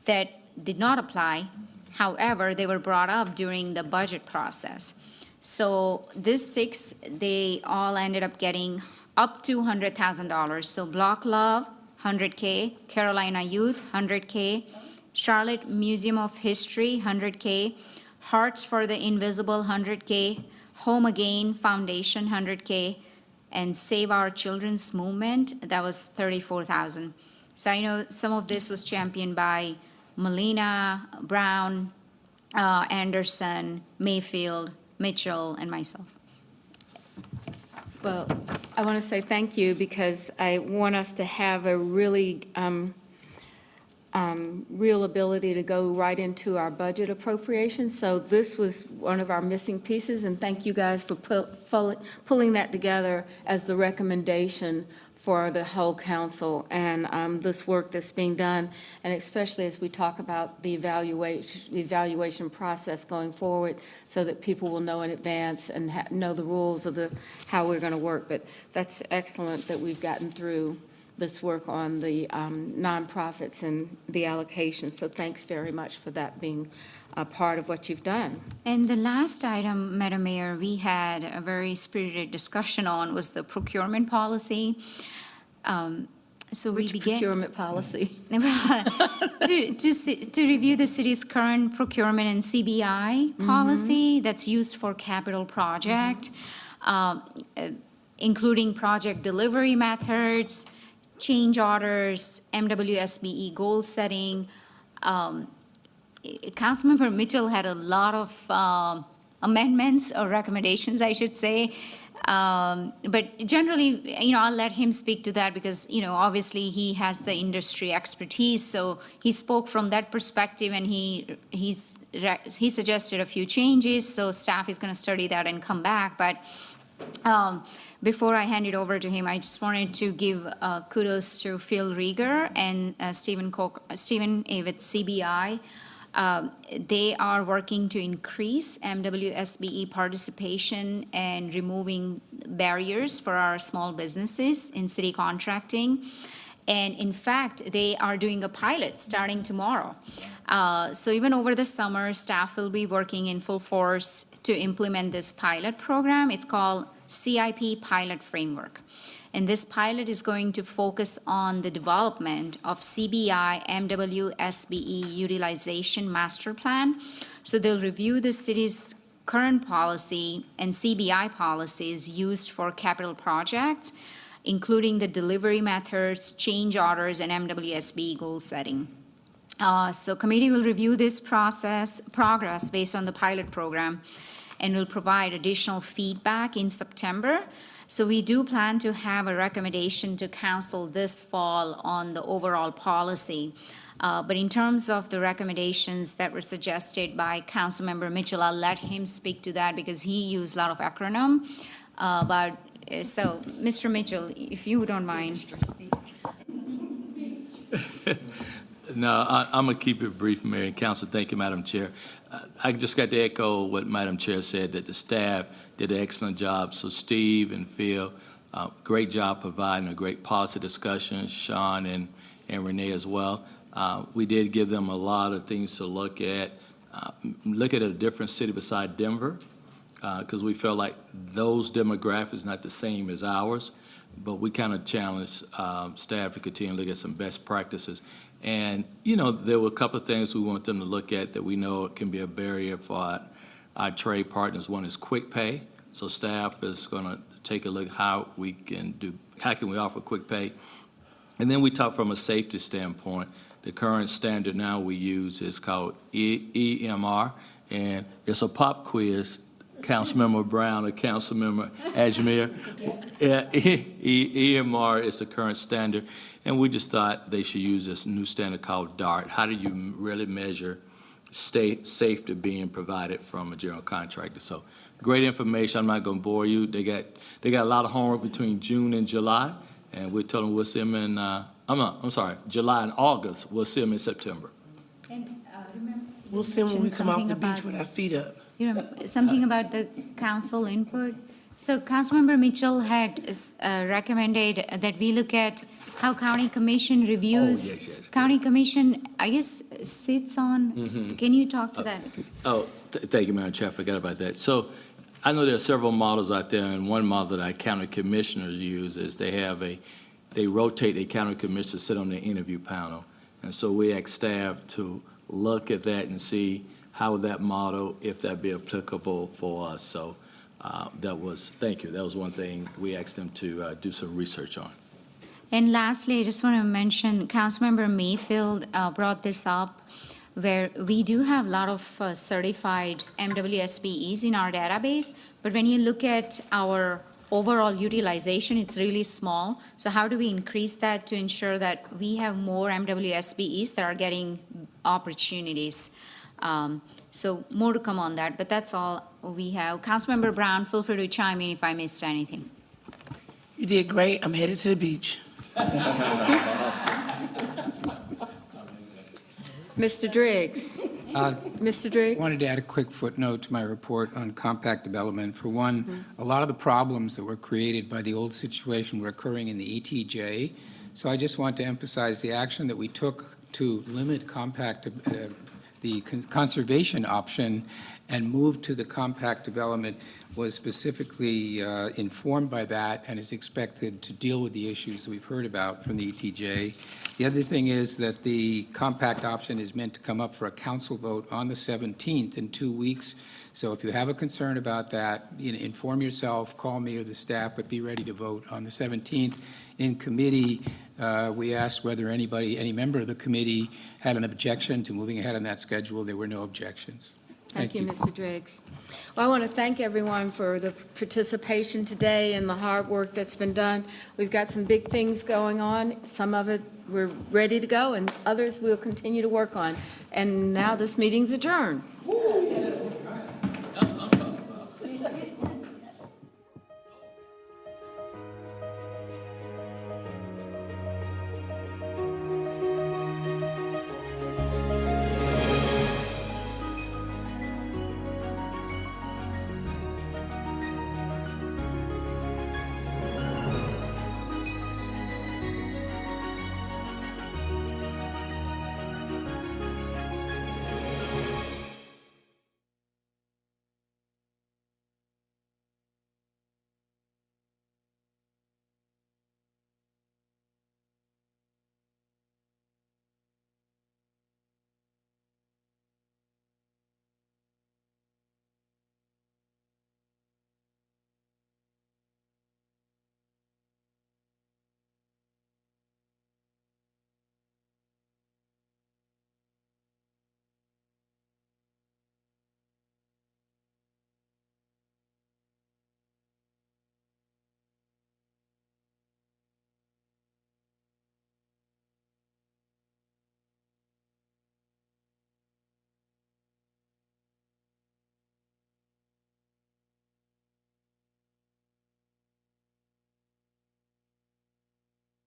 that did not apply. However, they were brought up during the budget process. So these 6, they all ended up getting up to $100,000. So Block Love, $100K, Carolina Youth, $100K, Charlotte Museum of History, $100K, Hearts for the Invisible, $100K, Home Again Foundation, $100K, and Save Our Children's Movement, that was $34,000. So I know some of this was championed by Molina, Brown, Anderson, Mayfield, Mitchell, and myself. Well, I want to say thank you because I want us to have a really real ability to go right into our budget appropriations. So this was one of our missing pieces, and thank you guys for pulling that together as the recommendation for the whole council and this work that's being done, and especially as we talk about the evaluation process going forward, so that people will know in advance and know the rules of how we're going to work. But that's excellent that we've gotten through this work on the nonprofits and the allocation. So thanks very much for that being a part of what you've done. And the last item, Madam Mayor, we had a very spirited discussion on was the procurement policy. So we Which began. procurement policy? To review the city's current procurement and CBI policy that's used for capital project, including project delivery methods, change orders, MWSBE goal setting. Councilmember Mitchell had a lot of amendments or recommendations, I should say. But generally, I'll let him speak to that because, obviously he has the industry expertise. So he spoke from that perspective and he suggested a few changes. So staff is going to study that and come back. But before I hand it over to him, I just wanted to give kudos to Phil Rieger and Stephen A. with CBI. They are working to increase MWSBE participation and removing barriers for our small businesses in city contracting. And in fact, they are doing a pilot starting tomorrow. So even over the summer, staff will be working in full force to implement this pilot program. It's called CIP Pilot Framework. And this pilot is going to focus on the development of CBI MWSBE utilization master plan. So they'll review the city's current policy and CBI policies used for capital projects, including the delivery methods, change orders, and MWSBE goal setting. So committee will review this progress based on the pilot program and will provide additional feedback in September. So we do plan to have a recommendation to council this fall on the overall policy. But in terms of the recommendations that were suggested by Councilmember Mitchell, I'll let him speak to that because he used a lot of acronym. So, Mr. Mitchell, if you don't mind. No, I'm going to keep it brief, Mayor and Council. Thank you, Madam Chair. I just got to echo what Madam Chair said, that the staff did an excellent job. So Steve and Phil, great job providing a great policy discussion, Sean and Renee as well. We did give them a lot of things to look at. Look at a different city beside Denver, because we felt like those demographics not the same as ours, but we kind of challenged staff to continue to look at some best practices. And, there were a couple of things we want them to look at that we know can be a barrier for our trade partners. One is quick pay. So staff is going to take a look how can we offer quick pay. And then we talk from a safety standpoint. The current standard now we use is called EMR, and it's a pop quiz. Councilmember Brown or Councilmember Ajmer. EMR is the current standard, and we just thought they should use this new standard called DART. How do you really measure safety being provided from a general contractor? So great information. I'm not going to bore you. They got a lot of homework between June and July, and we told them we'll see them in July and August. We'll see them in September. And remember, We'll see them when we come off the beach with our feet up. Something about the council input. So Councilmember Mitchell had recommended that we look at how county commission reviews. Yes. County commission, I guess, sits on. Can you talk to that? Thank you, Madam Chair. I forgot about that. So I know there are several models out there, and one model that our county commissioners use is they rotate a county commissioner to sit on the interview panel. And so we ask staff to look at that and see how that model, if that be applicable for us. So thank you. That was one thing we asked them to do some research on. And lastly, I just want to mention, Councilmember Mayfield brought this up, where we do have a lot of certified MWSBEs in our database, but when you look at our overall utilization, it's really small. So how do we increase that to ensure that we have more MWSBEs that are getting opportunities? So more to come on that, but that's all we have. Councilmember Brown, feel free to chime in if I missed anything. You did great. I'm headed to the beach. Mr. Driggs. Mr. Driggs? I wanted to add a quick footnote to my report on compact development. For one, a lot of the problems that were created by the old situation were occurring in the ETJ. So I just want to emphasize the action that we took to limit compact, the conservation option and move to the compact development was specifically informed by that and is expected to deal with the issues we've heard about from the ETJ. The other thing is that the compact option is meant to come up for a council vote on the 17th in 2 weeks. So if you have a concern about that, inform yourself, call me or the staff, but be ready to vote on the 17th. In committee, we asked whether any member of the committee had an objection to moving ahead on that schedule. There were no objections. Thank you, Mr. Driggs. Well, I want to thank everyone for the participation today and the hard work that's been done. We've got some big things going on. Some of it we're ready to go, and others we'll continue to work on. And now this meeting's adjourned.